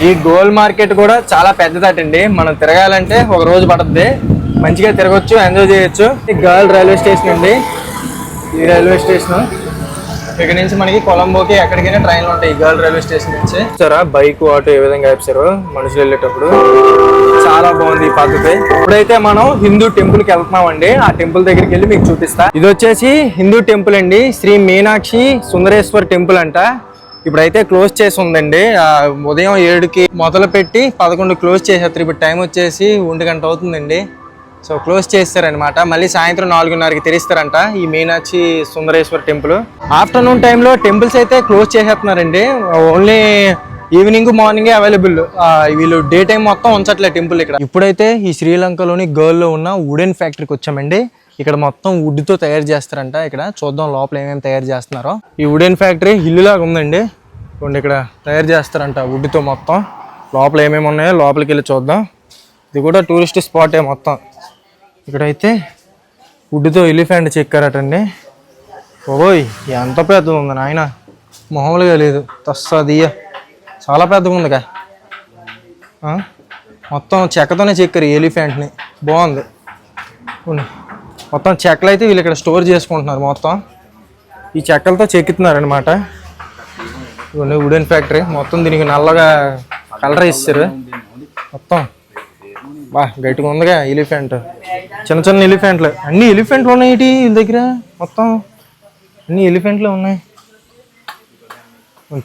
ఈ గోల్ మార్కెట్ కూడా చాలా పెద్దదటండి. మనం తిరగాలంటే ఒక రోజు పడుతుంది. మంచిగా తిరగచ్చు, ఎంజాయ్ చేయొచ్చు. గర్ల్ రైల్వే స్టేషన్ అండి ఈ రైల్వే స్టేషన్. ఇక్కడ నుంచి మనకి కొలంబోకి ఎక్కడికైనా ట్రైన్లు ఉంటాయి ఈ గర్ల్ రైల్వే స్టేషన్ నుంచి. సరే బైక్, ఆటో ఏ విధంగా వేసారు మనుషులు వెళ్ళేటప్పుడు. చాలా బాగుంది ఈ పద్ధతి. ఇప్పుడైతే మనం హిందూ టెంపుల్ కి వెళ్తున్నామండి. ఆ టెంపుల్ దగ్గరికి వెళ్ళి మీకు చూపిస్తా. ఇది వచ్చేసి హిందూ టెంపుల్ అండి, శ్రీ మీనాక్షి సుందరేశ్వర్ టెంపుల్ అంట. ఇప్పుడైతే క్లోజ్ చేసి ఉందండి. ఉదయం 7కి మొదలు పెట్టి 11 క్లోజ్ చేసేస్తారు. ఇప్పుడు టైం వచ్చేసి 1 గంట అవుతుందండి. సో క్లోజ్ చేస్తారనమాట. మళ్ళీ సాయంత్రం 4:30కి తెరిస్తారంట ఈ మీనాక్షి సుందరేశ్వర్ టెంపుల్. ఆఫ్టర్నూన్ టైంలో టెంపుల్స్ అయితే క్లోజ్ చేసేస్తున్నారండి. ఓన్లీ ఈవినింగ్, మార్నింగే అవైలబుల్. వీళ్ళు డే టైం మొత్తం ఉంచట్లే టెంపుల్ ఇక్కడ. ఇప్పుడైతే ఈ శ్రీలంకలోని గర్ల్లో ఉన్న వుడెన్ ఫ్యాక్టరీకి వచ్చామండి. ఇక్కడ మొత్తం వుడ్తో తయారు చేస్తారంట. ఇక్కడ చూద్దాం లోపల ఏమేమి తయారు చేస్తున్నారో. ఈ వుడెన్ ఫ్యాక్టరీ ఇల్లులాగా ఉందండి. ఇక్కడ తయారు చేస్తారంట వుడ్తో మొత్తం. లోపల ఏమేమి ఉన్నాయో లోపలికి వెళ్ళి చూద్దాం. ఇది కూడా టూరిస్ట్ స్పాటే మొత్తం. ఇక్కడైతే వుడ్తో ఎలిఫెంట్ చెక్కారటండి. ఓయ్ ఎంత పెద్దగా ఉంది నాయన, మామూలుగా లేదు. తస్సదియ్య చాలా పెద్దగా ఉందిగా. మొత్తం చెక్కతోనే చెక్కారు ఈ ఎలిఫెంట్ని. బాగుంది. మొత్తం చెక్కలు అయితే వీళ్ళు ఇక్కడ స్టోర్ చేసుకుంటున్నారు. మొత్తం ఈ చెక్కలతో చెక్కుతున్నారు అనమాట. వుడెన్ ఫ్యాక్టరీ మొత్తం. దీనికి నల్లగా కలర్ ఇస్తారు మొత్తం. బా గట్టిగా ఉందిగా ఎలిఫెంట్. చిన్న చిన్న ఎలిఫెంట్లు, అన్ని ఎలిఫెంట్లు ఉన్నాయి వీళ్ళ దగ్గర. మొత్తం అన్ని ఎలిఫెంట్లే ఉన్నాయి.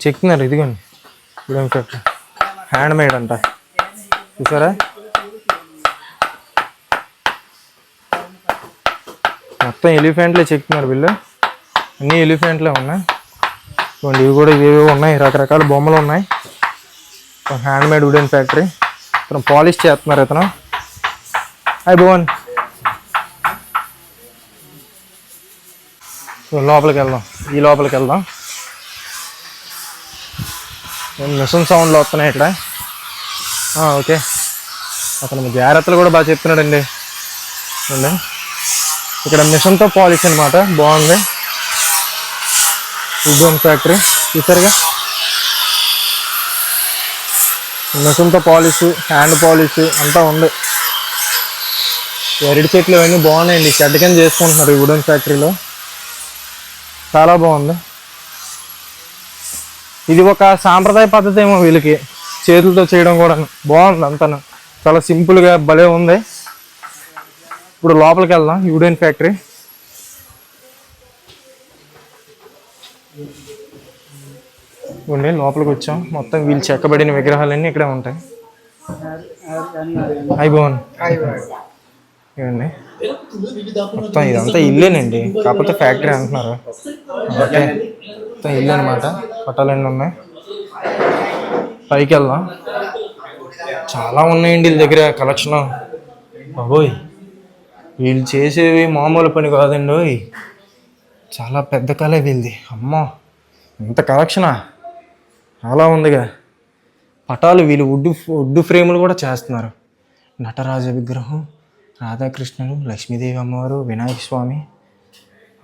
చెక్కుతున్నారు. ఇదిగోండి వుడెన్ ఫ్యాక్టరీ, హ్యాండ్ మేడ్ అంట. చూసారా మొత్తం ఎలిఫెంట్లే చెక్కుతున్నారు వీళ్ళు. అన్ని ఎలిఫెంట్లే ఉన్నాయి. ఇవి కూడా ఇవేవో ఉన్నాయి, రకరకాల బొమ్మలు ఉన్నాయి. Hand made wooden factory. ఇతను పాలిష్ చేస్తున్నారు. ఇతను హాయ్ భువన్. లోపలికి వెళ్దాం. ఈ లోపలికి వెళ్దాం. మిషన్ సౌండ్లు వస్తున్నాయి ఇక్కడ. ఓకే, అతను జాగ్రత్తలు కూడా బాగా చెప్తున్నాడండి. ఇక్కడ మిషన్తో పాలిష్ అనమాట. బాగుంది వుడెన్ ఫ్యాక్టరీ. చూసారుగా మిషన్తో పాలిష్, హ్యాండ్ పాలిష్ అంతా ఉంది. అరటి చెట్లు ఇవన్నీ బాగున్నాయండి. షెడ్ కింద చేసుకుంటున్నారు ఈ వుడెన్ ఫ్యాక్టరీలో. చాలా బాగుంది. ఇది ఒక సాంప్రదాయ పద్ధతి ఏమో వీళ్ళకి, చేతులతో చేయడం కూడా. బాగుంది అంతా, చాలా సింపుల్గా భలే ఉంది. ఇప్పుడు లోపలికి వెళ్దాం ఈ వుడెన్ ఫ్యాక్టరీ. లోపలికి వచ్చాం. మొత్తం వీళ్ళు చెక్కబడిన విగ్రహాలన్నీ ఇక్కడే ఉంటాయి. హాయ్ భువన్. ఇవ్వండి మొత్తం ఇదంతా ఇల్లేనండి, కాకపోతే ఫ్యాక్టరీ అంటున్నారు. ఓకే, మొత్తం ఇల్లు అనమాట. పట్టాలన్నీ ఉన్నాయి. పైకి వెళ్దాం. చాలా ఉన్నాయండి వీళ్ళ దగ్గర కలెక్షన్. బాబోయ్, వీళ్ళు చేసేవి మామూలు పని కాదండి. చాలా పెద్ద కళ వీళ్ళది. అమ్మో, ఇంత కలెక్షనా, చాలా ఉందిగా. పటాలు వీళ్ళు వుడ్ ఫ్రేములు కూడా చేస్తున్నారు. నటరాజ విగ్రహం, రాధాకృష్ణులు, లక్ష్మీదేవి అమ్మవారు, వినాయక స్వామి.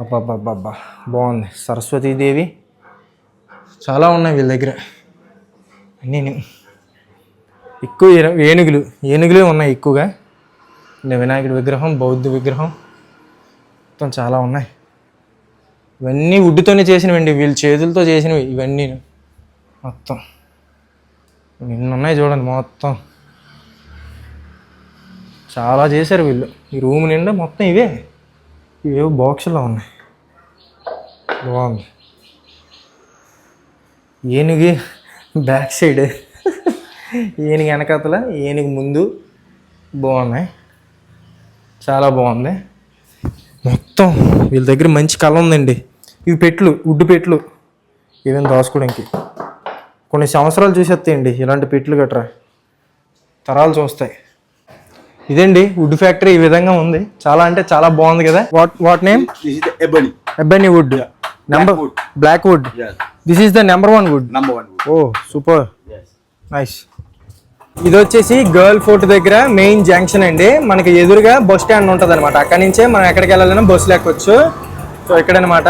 అబ్బాబ్బాబ్బా బాగుంది. సరస్వతీదేవి చాలా ఉన్నాయి వీళ్ళ దగ్గర. అన్నీ ఎక్కువ ఏనుగులే ఉన్నాయి ఎక్కువగా. వినాయకుడి విగ్రహం, బౌద్ధ విగ్రహం మొత్తం చాలా ఉన్నాయి. ఇవన్నీ వుడ్డుతోనే చేసినవండి, వీళ్ళు చేతులతో చేసినవి ఇవన్నీ మొత్తం. నిన్న ఉన్నాయి చూడండి, మొత్తం చాలా చేశారు వీళ్ళు. ఈ రూమ్ నిండా మొత్తం ఇవేవో బాక్సుల్లో ఉన్నాయి. బాగుంది. ఏనుగు బ్యాక్ సైడ్, ఏనుగు వెనకాతల, ఏనుగు ముందు బాగున్నాయి. చాలా బాగుంది మొత్తం. వీళ్ళ దగ్గర మంచి కళ ఉందండి. ఇవి పెట్లు, వుడ్డు పెట్లు, ఏదైనా దాచుకోవడానికి. కొన్ని సంవత్సరాలు చూసేస్తాయండి ఇలాంటి పెట్లు గట్రా, తరాలు చూస్తాయి. ఇదండి వుడ్ ఫ్యాక్టరీ ఈ విధంగా ఉంది. చాలా అంటే చాలా బాగుంది కదా. What name? Ebony wood, number black wood. This is the number 1 wood. Oh super, nice. ఇది వచ్చేసి గర్ల్ ఫోర్ట్ దగ్గర మెయిన్ జంక్షన్ అండి. మనకి ఎదురుగా బస్ స్టాండ్ ఉంటుంది అనమాట. అక్కడి నుంచే మనం ఎక్కడికి వెళ్ళాలన్నా బస్సులు ఎక్కొచ్చు. సో ఇక్కడనమాట.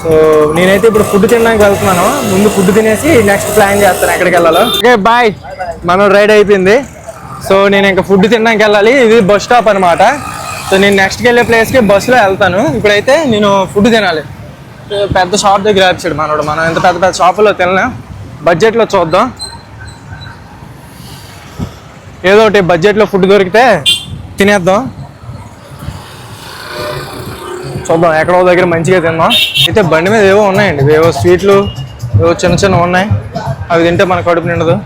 సో నేనైతే ఇప్పుడు ఫుడ్ తినడానికి వెళ్తున్నాను. ముందు ఫుడ్ తినేసి నెక్స్ట్ ప్లాన్ చేస్తాను ఎక్కడికి వెళ్ళాలో. ఓకే బాయ్, మనం రైడ్ అయిపోయింది. సో నేను ఇంకా ఫుడ్ తినడానికి వెళ్ళాలి. ఇది బస్ స్టాప్ అనమాట. సో నేను నెక్స్ట్కి వెళ్ళే ప్లేస్కి బస్సులో వెళ్తాను. ఇప్పుడైతే నేను ఫుడ్ తినాలి. పెద్ద షాప్ దగ్గర ఆపిస్తాడు మనోడు. మనం ఎంత పెద్ద పెద్ద షాపుల్లో తినలేం. బడ్జెట్లో చూద్దాం, ఏదో ఒకటి బడ్జెట్లో ఫుడ్ దొరికితే తినేద్దాం. చూద్దాం ఎక్కడో దగ్గర మంచిగా తిందాం. అయితే బండి మీద ఏవో ఉన్నాయండి, ఏవో స్వీట్లు, ఏవో చిన్న చిన్న ఉన్నాయి. అవి తింటే మన కడుపు నిండదు.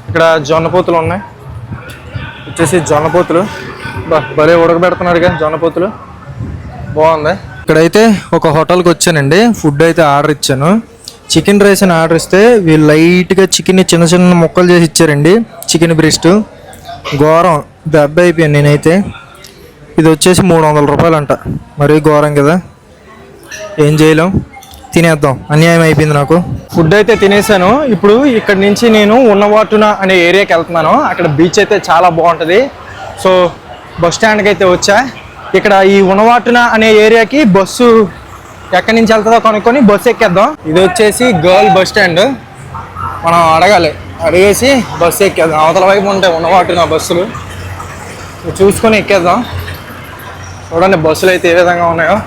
ఇక్కడ జొన్నపోతులు ఉన్నాయి, వచ్చేసి జొన్నపోతులు. భలే ఉడకబెడుతున్నాడుగా జొన్నపోతులు, బాగుంది. ఇక్కడైతే ఒక హోటల్కి వచ్చానండి. ఫుడ్ అయితే ఆర్డర్ ఇచ్చాను. చికెన్ రైస్ అని ఆర్డర్ ఇస్తే వీళ్ళు లైట్గా చికెన్ని చిన్న చిన్న ముక్కలు చేసి ఇచ్చారండి. చికెన్ బ్రెస్ట్ ఘోరం, దెబ్బ అయిపోయాను నేనైతే. ఇది వచ్చేసి 300 రూపాయలు అంట. మరీ ఘోరం కదా, ఏం చేయలేం, తినేద్దాం. అన్యాయం అయిపోయింది నాకు. ఫుడ్ అయితే తినేసాను. ఇప్పుడు ఇక్కడ నుంచి నేను ఉన్నవాటున అనే ఏరియాకి వెళ్తున్నాను. అక్కడ బీచ్ అయితే చాలా బాగుంటుంది. సో బస్ స్టాండ్కి అయితే వచ్చా. ఇక్కడ ఈ ఉన్నవాటున అనే ఏరియాకి బస్సు ఎక్కడి నుంచి వెళ్తుందో కనుక్కొని బస్సు ఎక్కేద్దాం. ఇది వచ్చేసి గర్ల్ బస్ స్టాండ్. మనం అడిగేసి బస్సు ఎక్కేద్దాం. అవతల వైపు ఉంటాయి ఉన్నవాటున బస్సులు, చూసుకొని ఎక్కేద్దాం. చూడండి బస్సులు అయితే ఏ విధంగా ఉన్నాయో.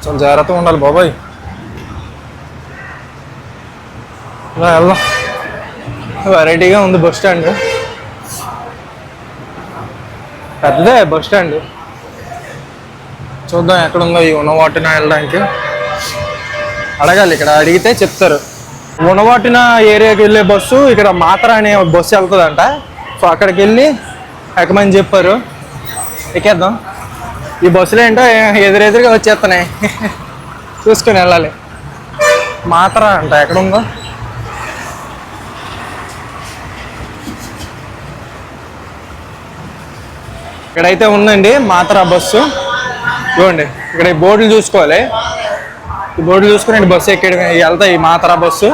చాలా జాగ్రత్తగా ఉండాలి బాబాయ్. ఇలా వెళ్దాం. వెరైటీగా ఉంది బస్ స్టాండ్, పెద్దదే బస్ స్టాండ్. చూద్దాం ఎక్కడుందో ఈ ఉన్నవాటిన వెళ్ళడానికి. అడగాలి, ఇక్కడ అడిగితే చెప్తారు. ఉన్నవాటిన ఏరియాకి వెళ్ళే బస్సు ఇక్కడ మాత్ర అనే బస్సు వెళ్తుందంట. సో అక్కడికి వెళ్ళి ఎక్కమని చెప్పారు, ఎక్కేద్దాం. ఈ బస్సులు ఏంటో ఎదురెదురుగా వచ్చేస్తున్నాయి, చూసుకొని వెళ్ళాలి. మాత్ర అంట ఎక్కడుందో. ఇక్కడైతే ఉందండి మాత్ర బస్సు. చూడండి ఇక్కడ ఈ బోర్డులు చూసుకోవాలి. ఈ బోర్డులు చూసుకుని బస్సు ఎక్కడం వెళ్తాయి. ఈ మాత్ర బస్సు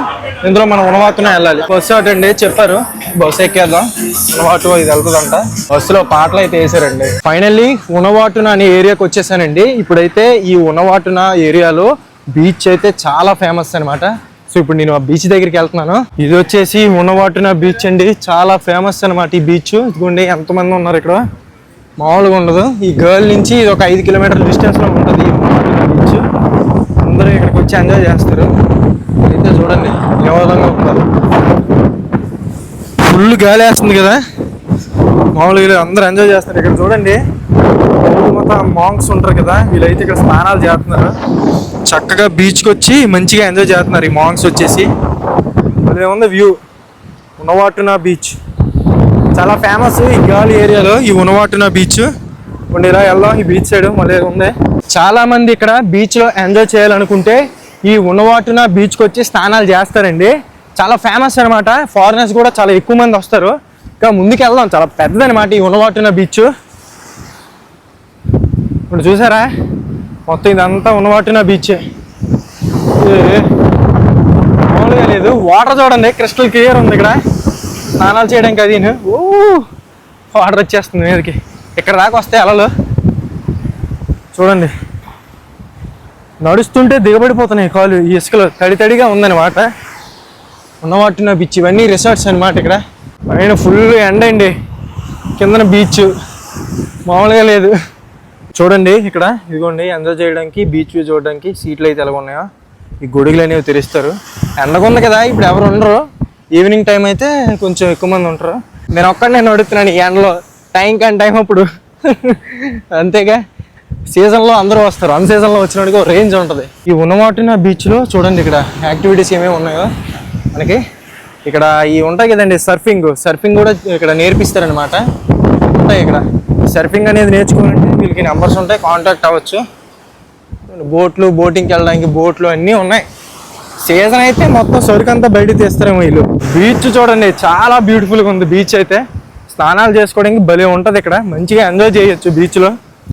ఇందులో మనం ఉన్నవాటున వెళ్ళాలి. బస్సు ఒకటండి చెప్పారు, బస్సు ఎక్కేద్దాం. ఉన్నవాటు ఇది వెళ్తుందంట. బస్సులో పాటలు అయితే వేసారండి. ఫైనల్లీ ఉన్నవాటున అనే ఏరియాకి వచ్చేసానండి. ఇప్పుడైతే ఈ ఉన్నవాటున ఏరియాలో బీచ్ అయితే చాలా ఫేమస్ అనమాట. సో ఇప్పుడు నేను ఆ బీచ్ దగ్గరికి వెళ్తున్నాను. ఇది వచ్చేసి ఉన్నవాటున బీచ్ అండి, చాలా ఫేమస్ అనమాట ఈ బీచ్. ఇదిగోండి ఎంతమంది ఉన్నారు ఇక్కడ, మామూలుగా ఉండదు. ఈ గర్ల్ నుంచి ఇది ఒక 5 కిలోమీటర్ల డిస్టెన్స్లో ఉంటుంది ఈ ఉన్నవాటున బీచ్. అందరూ ఇక్కడికి వచ్చి ఎంజాయ్ చేస్తారు. అయితే చూడండి ఏ విధంగా ఉంటారు. ఫుల్ గాలి వేస్తుంది కదా, మామూలుగా అందరూ ఎంజాయ్ చేస్తారు. ఇక్కడ చూడండి మొత్తం మాంగ్స్ ఉంటారు కదా, వీళ్ళైతే ఇక్కడ స్నానాలు చేస్తున్నారు. చక్కగా బీచ్కి వచ్చి మంచిగా ఎంజాయ్ చేస్తున్నారు ఈ మాంగ్స్ వచ్చేసి. అదే ఉంది వ్యూ. ఉన్నవాటున బీచ్ చాలా ఫేమస్ ఈ గాలి ఏరియాలో. ఈ ఉన్నవాటున బీచ్ ఉండి ఇలా వెళ్దాం. ఈ బీచ్ సైడ్ మళ్ళీ ఉంది. చాలా మంది ఇక్కడ బీచ్ లో ఎంజాయ్ చేయాలనుకుంటే ఈ ఉన్నవాటున బీచ్కి వచ్చి స్నానాలు చేస్తారండి. చాలా ఫేమస్ అనమాట. ఫారినర్స్ కూడా చాలా ఎక్కువ మంది వస్తారు. ఇంకా ముందుకు వెళ్దాం, చాలా పెద్దదనమాట ఈ ఉన్నవాటున బీచ్. ఇప్పుడు చూసారా మొత్తం ఇదంతా ఉన్నవాటున బీచ్. మామూలుగా లేదు, వాటర్ చూడండి క్రిస్టల్ క్లియర్ ఉంది ఇక్కడ. స్నానాలు చేయడానికి అది వాటర్ వచ్చేస్తుంది మీదకి. ఇక్కడ దాకా వస్తాయి అలలు చూడండి. నడుస్తుంటే దిగబడిపోతున్నాయి కాలు ఈ ఇసుకలో. తడిగా ఉందన్నమాట. ఉన్నవాటిన బీచ్ ఇవన్నీ రిసార్ట్స్ అనమాట. ఇక్కడ పైన ఫుల్ ఎండ అండి, కిందన బీచ్ మామూలుగా లేదు. చూడండి ఇక్కడ ఇదిగోండి, ఎంజాయ్ చేయడానికి బీచ్ వ్యూ చూడడానికి సీట్లు అయితే ఎలా ఉన్నాయో. ఈ గొడుగులు అనేవి తెరుస్తారు. ఎండగా కదా, ఇప్పుడు ఎవరు ఉండరు. ఈవినింగ్ టైం అయితే కొంచెం ఎక్కువ మంది ఉంటారు. నేను ఒక్కడే నడుస్తున్నాను ఈ ఎండలో. టైం కానీ టైం అప్పుడు అంతేగా. సీజన్లో అందరూ వస్తారు, అన్ సీజన్లో వచ్చినట్టుగా రేంజ్ ఉంటుంది. ఈ ఉన్నమాటిన బీచ్లో చూడండి ఇక్కడ యాక్టివిటీస్ ఏమేమి ఉన్నాయో మనకి. ఇక్కడ ఈ ఉంటాయి కదండి సర్ఫింగ్ కూడా ఇక్కడ నేర్పిస్తారనమాట. ఉంటాయి ఇక్కడ సర్ఫింగ్ అనేది నేర్చుకోవాలంటే వీళ్ళకి నెంబర్స్ ఉంటాయి, కాంటాక్ట్ అవ్వచ్చు. బోటింగ్కి వెళ్ళడానికి బోట్లు అన్నీ ఉన్నాయి. సీజన్ అయితే మొత్తం సరుకంతా బయట తీస్తారేమో వీళ్ళు. బీచ్ చూడండి చాలా బ్యూటిఫుల్గా ఉంది. బీచ్ అయితే స్నానాలు చేసుకోవడానికి భలే ఉంటుంది. ఇక్కడ మంచిగా ఎంజాయ్ చేయొచ్చు బీచ్లో.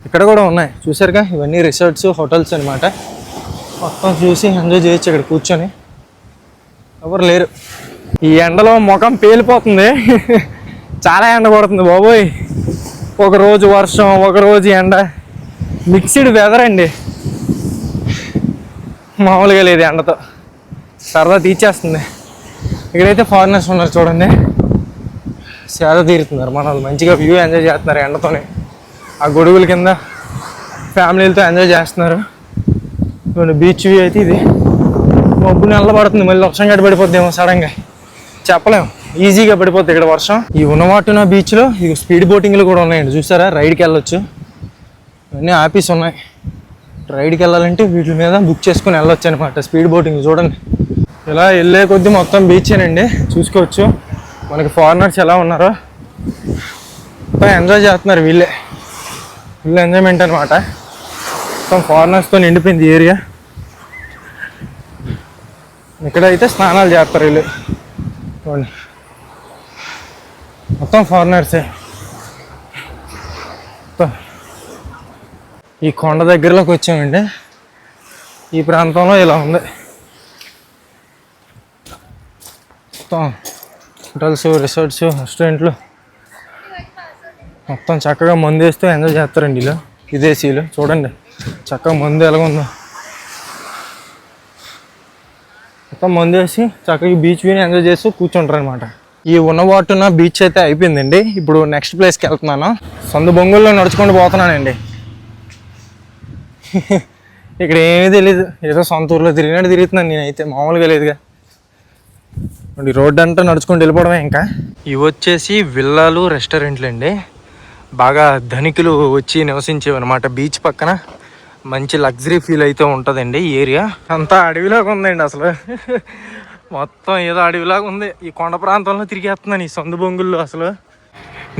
ఇక్కడ కూడా ఉన్నాయి చూసారుగా, ఇవన్నీ రిసార్ట్స్ హోటల్స్ అనమాట. మొత్తం చూసి ఎంజాయ్ చేయొచ్చు ఇక్కడ కూర్చొని. ఎవరు లేరు. ఈ ఎండలో ముఖం పేలిపోతుంది. చాలా ఎండ కొడుతుంది బాబోయ్. ఒకరోజు వర్షం, ఒకరోజు ఎండ, మిక్స్డ్ వెదర్ అండి. మామూలుగా లేదు ఎండతో. సరదా తీర్చేస్తుంది. ఇక్కడైతే ఫారినర్స్ ఉన్నారు చూడండి, సేద తీరుతున్నారు. మన వాళ్ళు మంచిగా వ్యూ ఎంజాయ్ చేస్తున్నారు ఎండతోనే. ఆ గొడుగుల కింద ఫ్యామిలీలతో ఎంజాయ్ చేస్తున్నారు. బీచ్ వ్యూ అయితే ఇది. మబ్బు నెల పడుతుంది, మళ్ళీ వర్షం గడ్డ పడిపోద్దేమో సడన్గా, చెప్పలేము. ఈజీగా పడిపోతుంది ఇక్కడ వర్షం. ఈ ఉన్నమాటున బీచ్లో ఇవి స్పీడ్ బోటింగ్లు కూడా ఉన్నాయండి చూసారా. రైడ్కి వెళ్ళొచ్చు. ఇవన్నీ ఆఫీస్ ఉన్నాయి. రైడ్కి వెళ్ళాలంటే వీటి మీద బుక్ చేసుకుని వెళ్ళొచ్చు అనమాట. స్పీడ్ బోటింగ్ చూడండి. ఇలా వెళ్ళే కొద్దీ మొత్తం బీచేనండి, చూసుకోవచ్చు. మనకి ఫారినర్స్ ఎలా ఉన్నారో మొత్తం ఎంజాయ్ చేస్తున్నారు వీళ్ళే. ఫుల్ ఎంజాయ్మెంట్ అనమాట. మొత్తం ఫారినర్స్తో నిండిపోయింది ఏరియా. ఇక్కడైతే స్నానాలు చేస్తారు వీళ్ళు చూడండి. మొత్తం ఫారినర్సే. ఈ కొండ దగ్గరలోకి వచ్చామండి. ఈ ప్రాంతంలో ఇలా ఉంది మొత్తం. హోటల్స్, రిసార్ట్స్, రెస్టారెంట్లు మొత్తం చక్కగా మందు వేస్తూ ఎంజాయ్ చేస్తారండి వీళ్ళు విదేశీయులు. చూడండి చక్కగా మందు ఎలాగుందో. మొత్తం మందు వేసి చక్కగా బీచ్ వ్యూని ఎంజాయ్ చేస్తూ కూర్చుంటారు అనమాట. ఈ ఉన్నవాటున బీచ్ అయితే అయిపోయిందండి. ఇప్పుడు నెక్స్ట్ ప్లేస్కి వెళ్తున్నాను. సొంత బొంగుల్లో నడుచుకుంటూ పోతున్నానండి. ఇక్కడ ఏమీ తెలియదు, ఏదో సొంత ఊర్లో తిరిగినట్టు తిరుగుతున్నాను నేనైతే. మామూలుగా లేదుగా. రోడ్డు అంతా నడుచుకుంటూ వెళ్ళిపోవడమే ఇంకా. ఇవి వచ్చేసి విల్లాలు, రెస్టారెంట్లు అండి. బాగా ధనికులు వచ్చి నివసించేవి అనమాట. బీచ్ పక్కన మంచి లగ్జరీ ఫీల్ అయితే ఉంటుందండి ఈ ఏరియా. అంతా అడవిలాగా ఉందండి అసలు. మొత్తం ఏదో అడవిలాగా ఉంది. ఈ కొండ ప్రాంతంలో తిరిగేస్తున్నాను ఈ సొంత బొంగుల్లో. అసలు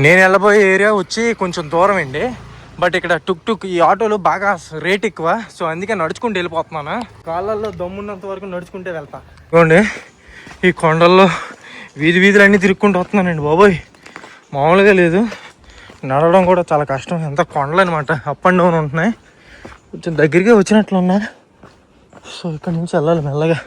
నేను వెళ్ళబోయే ఏరియా వచ్చి కొంచెం దూరం అండి. బట్ ఇక్కడ టుక్ ఈ ఆటోలు బాగా రేట్ ఎక్కువ. సో అందుకే నడుచుకుంటూ వెళ్ళిపోతున్నాను. కాళ్ళల్లో దమ్మున్నంత వరకు నడుచుకుంటే వెళ్తా. చూడండి ఈ కొండల్లో వీధులన్నీ తిరుక్కుంటూ వస్తున్నానండి బాబోయ్. మామూలుగా లేదు. నడవడం కూడా చాలా కష్టం. ఎంత కొండలు అనమాట, అప్ అండ్ డౌన్ ఉంటున్నాయి. కొంచెం దగ్గరికి వచ్చినట్లున్నా. సో ఇక్కడ నుంచి వెళ్ళాలి మెల్లగా.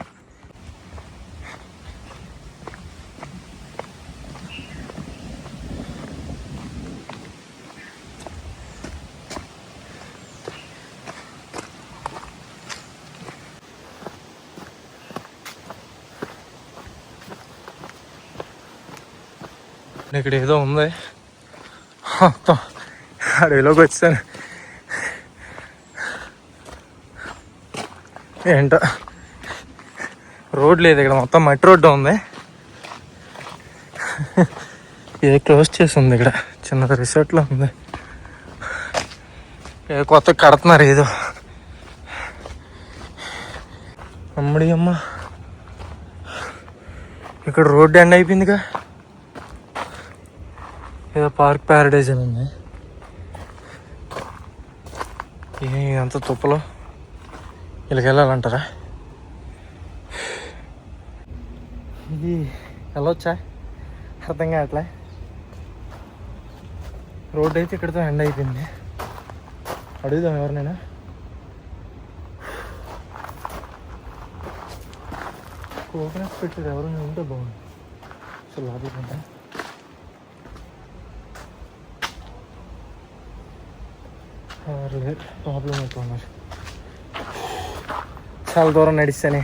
ఇక్కడ ఏదో ఉంది. అడవిలోకి వచ్చాను. ఏంటో రోడ్ లేదు ఇక్కడ, మొత్తం మట్టి రోడ్డు ఉంది. ఏ క్లోజ్ చేసి ఉంది. ఇక్కడ చిన్న రిసార్ట్లో ఉంది. ఏ కొత్త కడుతున్నారు ఏదో. అమ్మడి అమ్మ, ఇక్కడ రోడ్డు ఎండ్ అయిపోయిందిగా. ఏదో పార్క్ ప్యారడైజ్ అని ఉంది. ఇదంతా తుప్పలో వీళ్ళకి వెళ్ళాలంటారా? ఇది వెళ్ళొచ్చా అర్థం కావట్లే. రోడ్డు అయితే ఇక్కడితో ఎండ్ అయిపోయింది. అడుగుదాం ఎవరినైనా. కోకోనట్ పెట్టారు ఎవరైనా ఉంటే బాగుంది. అసలు లోపలికంటే ప్రాబ్లం అవుతున్నారు. చాలా దూరం నడిస్తేనే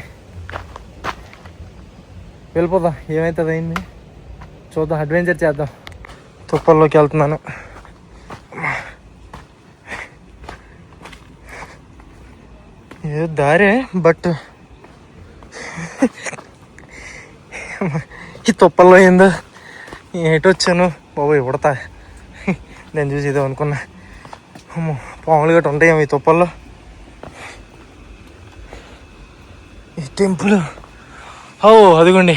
వెళ్ళిపోదాం. ఏమవుతుంది అయింది చూద్దాం, అడ్వెంచర్ చేద్దాం. తుప్పల్లోకి వెళ్తున్నాను. ఏదో దారే, బట్ ఈ తుప్పల్లో ఏందో ఏటొచ్చాను బాబోయ్ ఉడతా. నేను చూసి ఏదో అనుకున్నా, అమ్మో పాములు గట్రా ఉంటాయేమో ఈ తుప్పల్లో. ఈ టెంపుల్ అదిగోండి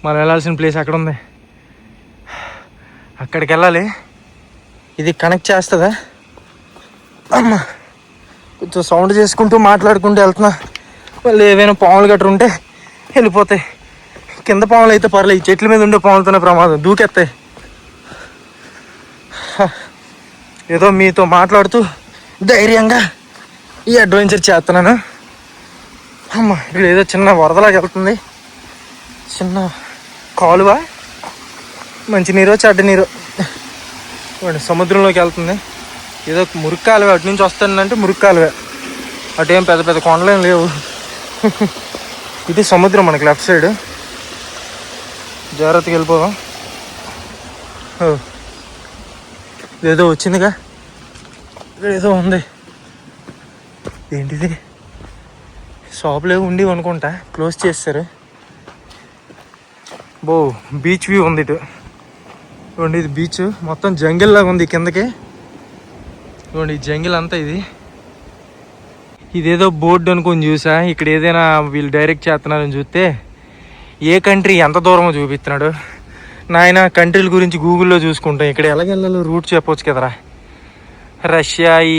మనం వెళ్ళాల్సిన ప్లేస్ అక్కడ ఉంది, అక్కడికి వెళ్ళాలి. ఇది కనెక్ట్ చేస్తుందా? అమ్మ కొంచెం సౌండ్ చేసుకుంటూ మాట్లాడుకుంటూ వెళ్తున్నా. మళ్ళీ ఏవైనా పాములు గట్రా ఉంటే వెళ్ళిపోతాయి. కింద పాములు అయితే పర్లేదు, ఈ చెట్ల మీద ఉండే పాములతోనే ప్రమాదం, దూకెత్తాయి. ఏదో మీతో మాట్లాడుతూ ధైర్యంగా ఈ అడ్వెంచర్ చేస్తున్నాను. అమ్మ ఇక్కడ ఏదో చిన్న వరదలాగా వెళ్తుంది, చిన్న కాలువ, మంచి నీరు చెడ్డ నీరు సముద్రంలోకి వెళ్తుంది. ఏదో మురికి కాలువ, అటు నుంచి వస్తానంటే మురికి కాలువే, అటు ఏం పెద్ద పెద్ద కొండలేం లేవు. ఇది సముద్రం మనకి లెఫ్ట్ సైడ్. జాగ్రత్తగా వెళ్ళిపోదాం. ఏదో వచ్చిందిగా, ఇక్కడ ఏదో ఉంది. ఏంటిది? షాప్లో ఉండి అనుకుంటా, క్లోజ్ చేస్తారు. బీచ్ వ్యూ ఉంది ఇటు. ఇవ్వండి ఇది బీచ్, మొత్తం జంగిల్ లాగా ఉంది కిందకి. ఇవ్వండి ఈ జంగిల్ అంతా ఇది. ఇదేదో బోర్డు అనుకుని చూసా. ఇక్కడ ఏదైనా వీళ్ళు డైరెక్ట్ చేస్తున్నారని చూస్తే ఏ కంట్రీ ఎంత దూరమో చూపిస్తున్నాడు. నాయన కంట్రీల గురించి గూగుల్లో చూసుకుంటాం, ఇక్కడ ఎలాగెళ్ళాలో రూట్ చెప్పవచ్చు కదరా. రష్యా, ఈ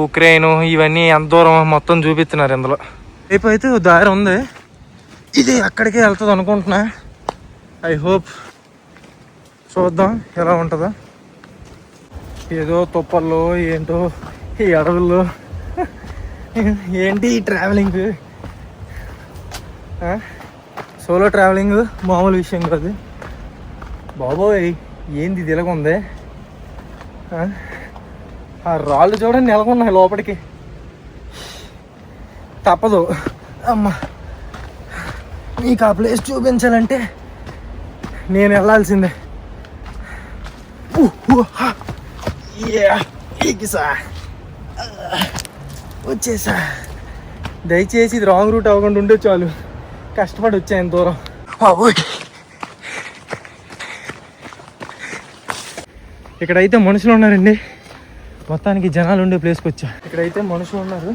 ఉక్రెయిన్, ఇవన్నీ ఎంత దూరం మొత్తం చూపిస్తున్నారు ఇందులో. రేపు అయితే దారి ఉంది, ఇది అక్కడికే వెళ్తుంది అనుకుంటున్నా. ఐ హోప్, చూద్దాం ఎలా ఉంటుందో. ఏదో తుప్పల్లో ఏంటో ఈ అడవుల్లో ఏంటి ఈ ట్రావెలింగ్. సోలో ట్రావెలింగ్ మామూలు విషయం కాదు బాబోయ్. ఏంది ఇది ఇలాగ ఉంది? ఆ రాళ్ళు చూడండి నెలకొన్నాయి లోపలికి, తప్పదు. అమ్మ మీకు ఆ ప్లేస్ చూపించాలంటే నేను వెళ్ళాల్సిందే. వచ్చేసా. దయచేసి ఇది రాంగ్ రూట్ అవ్వకుండా ఉంటే చాలు. కష్టపడి వచ్చాను దూరం. ఇక్కడైతే మనుషులు ఉన్నారండి. మొత్తానికి జనాలు ఉండే ప్లేస్కి వచ్చా. ఇక్కడైతే మనుషులు ఉన్నారు,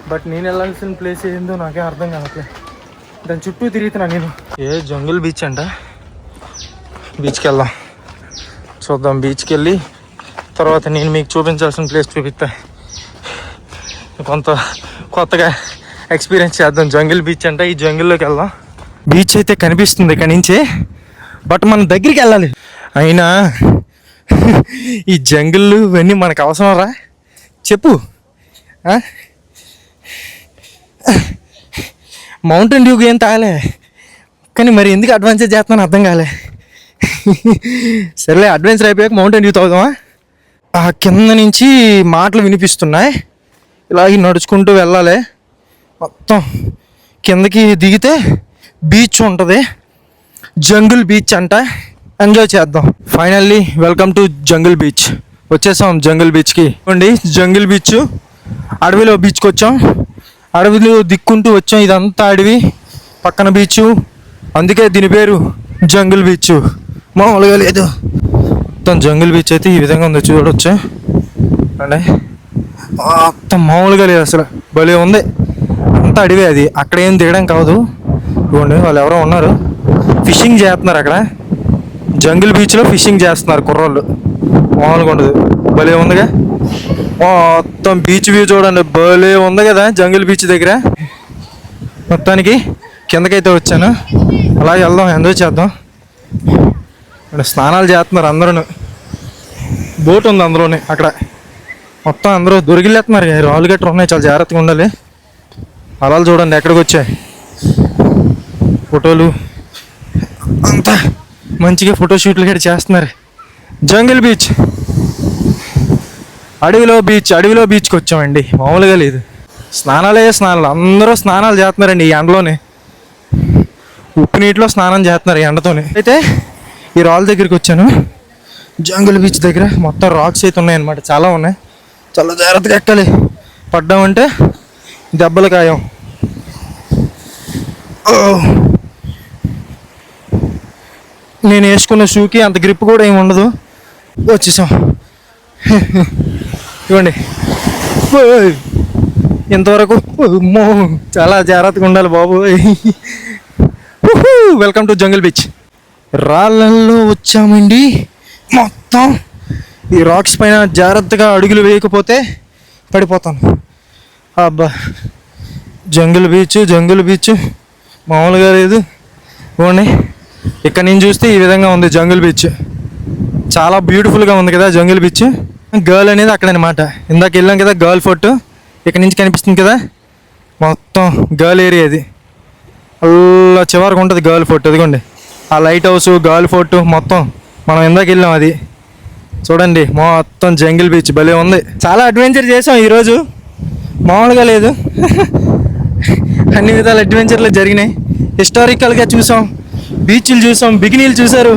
బట్ నేను వెళ్ళాల్సిన ప్లేస్ ఏందో నాకే అర్థం కావట్లేదు. దాని చుట్టూ తిరుగుతున్నా నేను. జంగిల్ బీచ్ అంట, బీచ్కి వెళ్దాం. చూద్దాం, బీచ్కి వెళ్ళి తర్వాత నేను మీకు చూపించాల్సిన ప్లేస్ చూపిస్తా. కొంత కొత్తగా ఎక్స్పీరియన్స్ చేద్దాం. జంగిల్ బీచ్ అంట, ఈ జంగిల్లోకి వెళ్దాం. బీచ్ అయితే కనిపిస్తుంది ఇక్కడి నుంచే, బట్ మనం దగ్గరికి వెళ్ళాలి. అయినా ఈ జంగిల్ ఇవన్నీ మనకు అవసరం రా చెప్పు. మౌంటైన్ డ్యూకి ఏం తాగలే, కానీ మరి ఎందుకు అడ్వెంచర్ చేస్తున్నాను అర్థం కాలే. సరేలే, అడ్వెంచర్ అయిపోయాక మౌంటైన్ డ్యూ తాగుదామా. ఆ కింద నుంచి మాటలు వినిపిస్తున్నాయి, ఇలాగ నడుచుకుంటూ వెళ్ళాలి. మొత్తం కిందకి దిగితే బీచ్ ఉంటుంది, జంగిల్ బీచ్ అంట. ఎంజాయ్ చేద్దాం. Finally welcome to jungle beach. వచ్చేసాం జంగిల్ బీచ్కి. చూడండి జంగిల్ బీచ్, అడవిలో బీచ్కి వచ్చాం. అడవిలో దిక్కుంటూ వచ్చాం, ఇదంతా అడవి, పక్కన బీచ్, అందుకే దీని పేరు జంగిల్ బీచ్. మామూలుగా లేదు. మొత్తం జంగిల్ బీచ్ అయితే ఈ విధంగా ఉంది, చూడవచ్చు అండి. మొత్తం మామూలుగా లేదు అసలు, భలే ఉంది. అంతా అడివే, అది అక్కడ ఏం దిగడం కాదు. చూడండి వాళ్ళు ఎవరో ఉన్నారు, ఫిషింగ్ చేస్తున్నారు అక్కడ. జంగిల్ బీచ్లో ఫిషింగ్ చేస్తున్నారు కుర్రోళ్ళు, మామూలుగా ఉండదు, భలే ఉందిగా. మొత్తం బీచ్ వ్యూ చూడండి, భలే ఉంది కదా జంగిల్ బీచ్ దగ్గర. మొత్తానికి కిందకైతే వచ్చాను, అలాగే వెళ్దాం, ఎంజాయ్ చేద్దాం. ఇక్కడ స్నానాలు చేస్తున్నారు అందరూ, బోట్ ఉంది అందులోనే. అక్కడ మొత్తం అందరూ దొరికిలేస్తున్నారు, రాళ్ళు గట్రా ఉన్నాయి, చాలా జాగ్రత్తగా ఉండాలి. అలాలు చూడండి ఎక్కడికి వచ్చాయి, ఫోటోలు అంతా మంచిగా ఫోటోషూట్లు గట్రా చేస్తున్నారు. జంగిల్ బీచ్ అడవిలో బీచ్కి వచ్చామండి, మామూలుగా లేదు. స్నానాలు, అందరూ స్నానాలు చేస్తున్నారండి ఈ ఎండలోనే. ఉప్పు నీటిలో స్నానం చేస్తున్నారు ఈ ఎండతోనే. అయితే ఈ రాళ్ళ దగ్గరికి వచ్చాను, జంగుల్ బీచ్ దగ్గర. మొత్తం రాక్స్ అయితే ఉన్నాయన్నమాట, చాలా ఉన్నాయి. చాలా జాగ్రత్తగా ఎక్కాలి, పడ్డామంటే దెబ్బలు ఖాయం. నేను వేసుకున్న షూకి అంత గ్రిప్ కూడా ఏమి ఉండదు. వచ్చేసాం, ఇవ్వండి. ఇంతవరకు అమ్మో, చాలా జాగ్రత్తగా ఉండాలి బాబు. Welcome to jungle beach. రాళ్ళల్లో వచ్చామండి. మొత్తం ఈ రాక్స్ పైన జాగ్రత్తగా అడుగులు వేయకపోతే పడిపోతాను. అబ్బా, జంగిల్ బీచ్ మామూలుగా లేదు. ఓన్లీ ఇక్కడ నుంచి చూస్తే ఈ విధంగా ఉంది జంగిల్ బీచ్. చాలా బ్యూటిఫుల్గా ఉంది కదా జంగిల్ బీచ్. గర్ల్ అనేది అక్కడ అనమాట. ఇందాక వెళ్ళాం కదా గర్ల్ ఫోర్ట్, ఇక్కడ నుంచి కనిపిస్తుంది కదా మొత్తం గర్ల్ ఏరియా. ఇది అలా చివరికి ఉంటుంది గర్ల్ ఫోర్ట్. అదిగోండి ఆ లైట్ హౌస్, గర్ల్ ఫోర్ట్ మొత్తం మనం ఇందాక వెళ్ళాం. అది చూడండి, మొత్తం జంగిల్ బీచ్ భలే ఉంది. చాలా అడ్వెంచర్ చేసాం ఈరోజు, మామూలుగా లేదు. అన్ని విధాల అడ్వెంచర్లు జరిగినాయి. హిస్టారికల్గా చూసాం, బీచ్లు చూసాం, బిగినీలు చూసారు.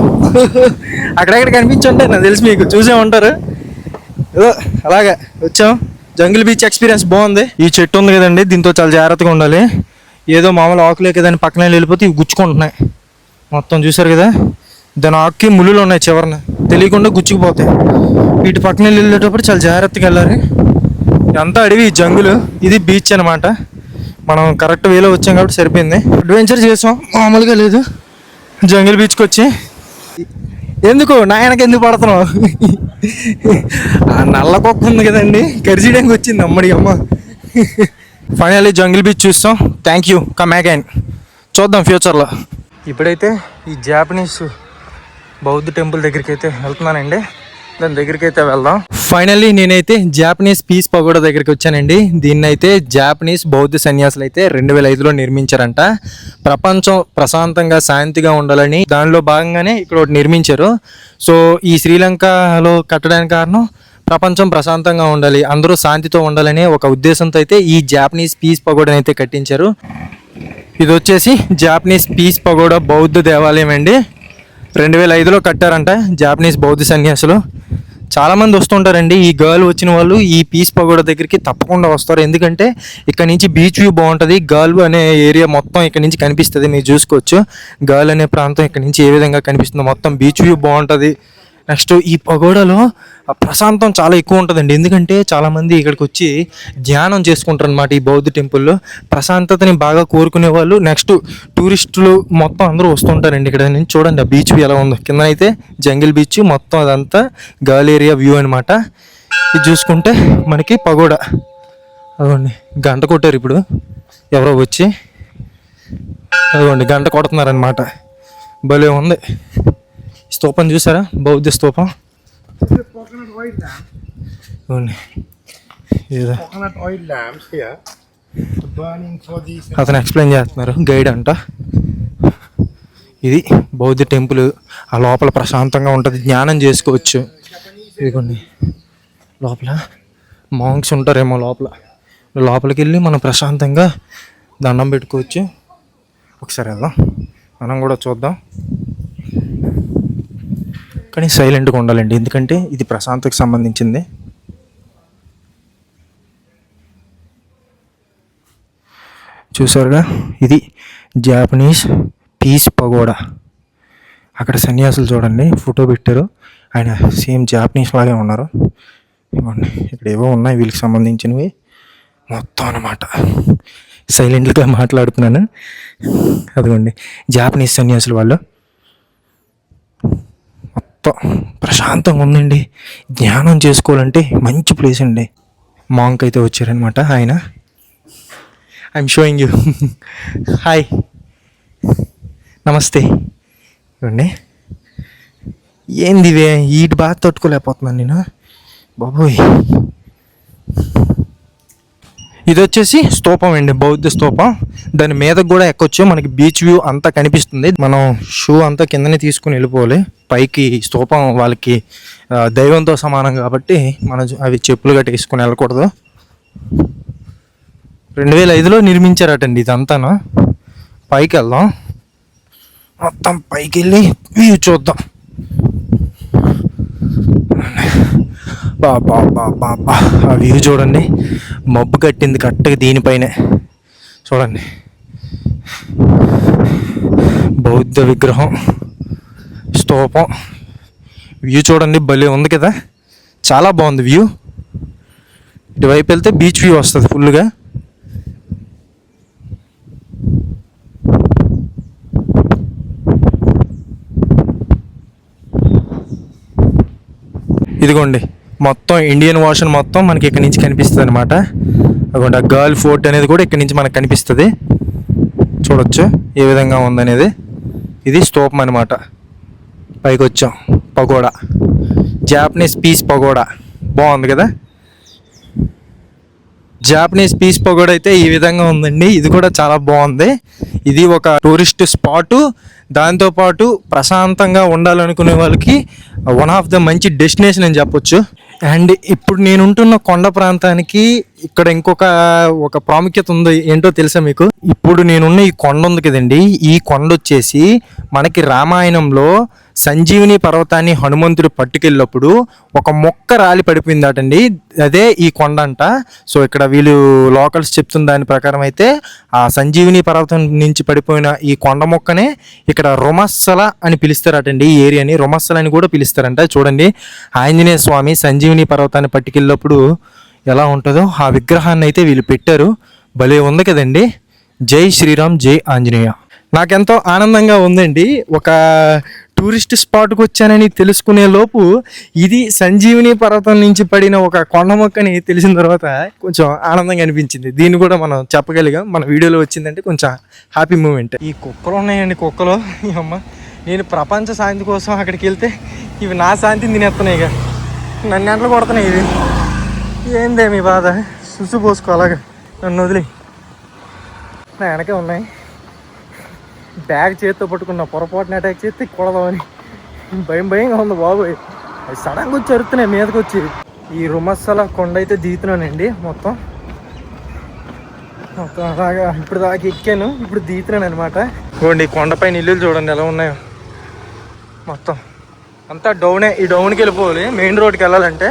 అక్కడెక్కడ కనిపించుంటాయి, నాకు తెలిసి మీకు చూసే ఉంటారు. ఏదో అలాగా వచ్చాం. జంగిల్ బీచ్ ఎక్స్పీరియన్స్ బాగుంది. ఈ చెట్టు ఉంది కదండి, దీంతో చాలా జాగ్రత్తగా ఉండాలి. ఏదో మామూలు ఆకులే కదని పక్కన వెళ్ళిపోతే ఇవి గుచ్చుకుంటున్నాయి. మొత్తం చూసారు కదా, దాని ఆకుకి ముళ్ళులు ఉన్నాయి, చివరన తెలియకుండా గుచ్చుకుపోతాయి. వీటి పక్కన వెళ్ళేటప్పుడు చాలా జాగ్రత్తగా వెళ్ళాలి. అంతా అడవి, జంగులు. ఇది బీచ్ అనమాట. మనం కరెక్ట్ వేలో వచ్చాం కాబట్టి సరిపోయింది. అడ్వెంచర్ చేసాం, మామూలుగా లేదు. జంగిల్ బీచ్కి వచ్చి ఎందుకు నాయనకి ఎందుకు పడుతున్నావు? ఆ నల్ల కుక్క ఉంది కదండి, కరిచడానికి వచ్చింది అమ్మడి అమ్మ. ఫైనల్లీ జంగిల్ బీచ్ చూస్తాం. Thank you, come again. చూద్దాం ఫ్యూచర్లో. ఇప్పుడైతే ఈ జాపనీస్ బౌద్ధ టెంపుల్ దగ్గరికి అయితే వెళ్తున్నానండి, దాని దగ్గరికి అయితే వెళ్దాం. ఫైనల్లీ నేనైతే జాపనీస్ పీస్ పగోడా దగ్గరికి వచ్చానండి. దీన్ని అయితే జాపనీస్ బౌద్ధ సన్యాసులు అయితే 2005లో నిర్మించారంట. ప్రపంచం ప్రశాంతంగా శాంతిగా ఉండాలని దానిలో భాగంగానే ఇక్కడ ఒకటి నిర్మించారు. సో ఈ శ్రీలంకలో కట్టడానికి కారణం ప్రపంచం ప్రశాంతంగా ఉండాలి, అందరూ శాంతితో ఉండాలనే ఒక ఉద్దేశంతో అయితే ఈ జాపనీస్ పీస్ పగోడాని అయితే కట్టించారు. ఇది వచ్చేసి జాపనీస్ పీస్ పగోడా బౌద్ధ దేవాలయం అండి. 2005లో కట్టారంట జాపనీస్ బౌద్ధ సన్యాసులు. చాలామంది వస్తుంటారండి. ఈ గర్ల్ వచ్చిన వాళ్ళు ఈ పీస్ పగోడా దగ్గరికి తప్పకుండా వస్తారు, ఎందుకంటే ఇక్కడ నుంచి బీచ్ వ్యూ బాగుంటుంది. గర్ల్ అనే ఏరియా మొత్తం ఇక్కడ నుంచి కనిపిస్తుంది, మీరు చూసుకోవచ్చు. గర్ల్ అనే ప్రాంతం ఇక్కడ నుంచి ఏ విధంగా కనిపిస్తుందో మొత్తం బీచ్ వ్యూ బాగుంటుంది. నెక్స్ట్ ఈ పగోడాలో ప్రశాంతం చాలా ఎక్కువ ఉంటుందండి, ఎందుకంటే చాలామంది ఇక్కడికి వచ్చి ధ్యానం చేసుకుంటారు అనమాట. ఈ బౌద్ధ టెంపుల్లో ప్రశాంతతని బాగా కోరుకునే వాళ్ళు, నెక్స్ట్ టూరిస్టులు మొత్తం అందరూ వస్తుంటారండి. ఇక్కడ నుంచి చూడండి ఆ బీచ్ వ్యూ ఎలా ఉందో. కింద అయితే జంగిల్ బీచ్, మొత్తం అదంతా గర్ల్ ఏరియా వ్యూ అనమాట. ఇది చూసుకుంటే మనకి పగోడా. అదిగోండి గంట కొట్టారు ఇప్పుడు ఎవరో వచ్చి, అదిగోండి గంట కొడుతున్నారనమాట. భలే ఉంది. స్తూపం చూసారా, బౌద్ధ స్తూపం. అతను ఎక్స్ప్లెయిన్ చేస్తున్నారు, గైడ్ అంట. ఇది బౌద్ధ టెంపుల్. ఆ లోపల ప్రశాంతంగా ఉంటుంది, ధ్యానం చేసుకోవచ్చు. ఇదిగోండి లోపల మాంక్స్ ఉంటారేమో లోపలికి వెళ్ళి మనం ప్రశాంతంగా దండం పెట్టుకోవచ్చు. ఒకసారి వెళ్దాం, మనం కూడా చూద్దాం. కానీ సైలెంట్గా ఉండాలండి, ఎందుకంటే ఇది ప్రశాంతకు సంబంధించింది. చూసారుగా, ఇది జాపనీస్ పీస్ పగోడా. అక్కడ సన్యాసులు చూడండి ఫోటో పెట్టారు, ఆయన సేమ్ జాపనీస్ లాగే ఉన్నారు. ఇవ్వండి ఇక్కడ ఏవో ఉన్నాయి వీళ్ళకి సంబంధించినవి మొత్తం అన్నమాట. సైలెంట్గా మాట్లాడుతున్నాను. అదిగోండి జాపనీస్ సన్యాసులు వాళ్ళు. ప్రశాంతంగా ఉందండి, ధ్యానం చేసుకోవాలంటే మంచి ప్లేస్ అండి. మాంక్ అయితే వచ్చారనమాట ఆయన. I'm showing you. హాయ్, నమస్తే. ఇవ్వండి ఏంది ఇవే, వీటి బాగా తట్టుకోలేకపోతున్నాను నేను బాబోయ్. ఇది వచ్చేసి స్తూపం అండి, బౌద్ధ స్తూపం. దాని మీద కూడా ఎక్కొచ్చు, మనకి బీచ్ వ్యూ అంతా కనిపిస్తుంది. మనం షూ అంతా కిందనే తీసుకుని వెళ్ళిపోవాలి. పైకి స్తూపం వాళ్ళకి దైవంతో సమానం కాబట్టి మనం అవి చెప్పులు గట్టి వేసుకుని వెళ్ళకూడదు. 2005లో నిర్మించారటండి ఇదంతాను. పైకి వెళ్దాం, మొత్తం పైకి వెళ్ళి వ్యూ చూద్దాం. బాబా బాబా బా, ఆ వ్యూ చూడండి. మబ్బు కట్టింది కరెక్ట్గా దీనిపైనే. చూడండి, బౌద్ధ విగ్రహం, స్తూపం, వ్యూ చూడండి, భలే ఉంది కదా, చాలా బాగుంది వ్యూ. ఇటువైపు వెళ్తే బీచ్ వ్యూ వస్తుంది ఫుల్గా. ఇదిగోండి, మొత్తం ఇండియన్ ఓషన్ మొత్తం మనకి ఇక్కడ నుంచి కనిపిస్తుంది అనమాట. అదిగోండి, ఆ గర్ల్ ఫోర్ట్ అనేది కూడా ఇక్కడ నుంచి మనకు కనిపిస్తుంది. చూడొచ్చు ఏ విధంగా ఉందనేది. ఇది స్తూపం అనమాట. పైకి వచ్చాం, పగోడా, జాపనీస్ పీస్ పగోడా, బాగుంది కదా. జాపనీస్ పీస్ పగోడా అయితే ఈ విధంగా ఉందండి. ఇది కూడా చాలా బాగుంది. ఇది ఒక టూరిస్ట్ స్పాటు, దాంతోపాటు ప్రశాంతంగా ఉండాలనుకునే వాళ్ళకి వన్ ఆఫ్ ద మంచి డెస్టినేషన్ అని చెప్పొచ్చు. అండ్ ఇప్పుడు నేను ఉంటున్న కొండ ప్రాంతానికి ఇక్కడ ఒక ప్రాముఖ్యత ఉంది. ఏంటో తెలుసా మీకు? ఇప్పుడు నేనున్న ఈ కొండ ఉంది కదండి, ఈ కొండ వచ్చేసి మనకి రామాయణంలో సంజీవిని పర్వతాన్ని హనుమంతుడు పట్టుకెళ్ళినప్పుడు ఒక మొక్క రాలి పడిపోయిందటండి. అదే ఈ కొండ అంట. సో ఇక్కడ వీళ్ళు లోకల్స్ చెప్తున్న దాని ప్రకారం అయితే ఆ సంజీవిని పర్వతం నుంచి పడిపోయిన ఈ కొండ మొక్కనే ఇక్కడ రుమస్సల అని పిలుస్తారటండి. ఈ ఏరియాని రుమస్సల అని కూడా పిలుస్తారంట. చూడండి, ఆంజనేయ స్వామి సంజీవిని పర్వతాన్ని పట్టుకెళ్ళినప్పుడు ఎలా ఉంటుందో ఆ విగ్రహాన్ని అయితే వీళ్ళు పెట్టారు. భలే ఉంది కదండి. జై శ్రీరామ్, జై ఆంజనేయ. నాకెంతో ఆనందంగా ఉందండి. ఒక టూరిస్ట్ స్పాట్కి వచ్చానని తెలుసుకునే లోపు ఇది సంజీవిని పర్వతం నుంచి పడిన ఒక కొండ మొక్కని తెలిసిన తర్వాత కొంచెం ఆనందంగా అనిపించింది. దీన్ని కూడా మనం చెప్పగలిగాం, మన వీడియోలో వచ్చిందంటే కొంచెం హ్యాపీ మూమెంట్. ఈ కుక్కలు ఉన్నాయండి, కుక్కలు. అమ్మ, నేను ప్రపంచ శాంతి కోసం అక్కడికి వెళ్తే ఇవి నా శాంతిని తినేస్తున్నాయి. ఇక నన్ను ఎంటలు కొడుతున్నాయి. ఇది ఏందే మీ బాధ? సుసు పోసుకో అలాగా, నన్ను వదిలి. నా వెనకే ఉన్నాయి. బ్యాగ్ చేతితో పట్టుకున్న, పొరపాటున అటాక్ చేస్తే కొడదామని భయంగా ఉంది బాబోయ్. అవి సడన్గా వచ్చి అరుతున్నాయి మీదకి వచ్చి. ఈ రుమస్సల కొండ అయితే దిగుతున్నానండి. మొత్తం అలాగా ఇప్పుడు దాకా ఎక్కాను, ఇప్పుడు దిగుతున్నాను అనమాట. చూడండి, కొండపైన ఇల్లులు చూడండి ఎలా ఉన్నాయో. మొత్తం అంతా డౌనే. ఈ డౌన్కి వెళ్ళిపోవాలి మెయిన్ రోడ్కి వెళ్ళాలంటే.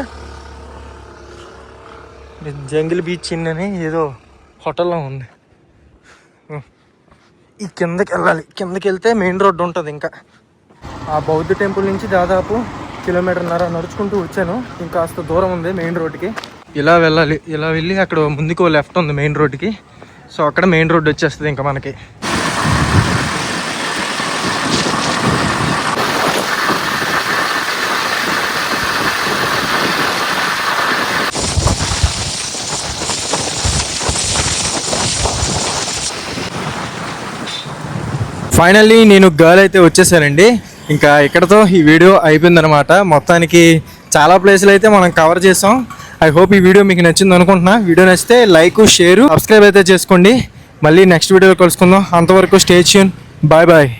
జంగిల్ బీచ్ ఇన్ అని ఏదో హోటల్లో ఉంది. ఈ కిందకి వెళ్ళాలి. కిందకి వెళ్తే మెయిన్ రోడ్డు ఉంటుంది. ఇంకా ఆ బౌద్ధ టెంపుల్ నుంచి దాదాపు 1.5 కిలోమీటర్ నడుచుకుంటూ వచ్చాను. ఇంకాస్త దూరం ఉంది మెయిన్ రోడ్డుకి. ఇలా వెళ్ళాలి. ఇలా వెళ్ళి అక్కడ ముందుకు లెఫ్ట్ ఉంది మెయిన్ రోడ్డుకి. సో అక్కడ మెయిన్ రోడ్డు వచ్చేస్తుంది ఇంకా మనకి. ఫైనల్లీ నేను గర్ల్ అయితే వచ్చేసానండి. ఇంకా ఇక్కడతో ఈ వీడియో అయిపోయిందనమాట. మొత్తానికి చాలా ప్లేసులు అయితే మనం కవర్ చేసాం. ఐ హోప్ ఈ వీడియో మీకు నచ్చింది అనుకుంటున్నా. వీడియో నచ్చితే లైక్, షేర్, సబ్స్క్రైబ్ అయితే చేసుకోండి. మళ్ళీ నెక్స్ట్ వీడియోలో కలుసుకుందాం. అంతవరకు స్టే ట్యూన్. Bye bye.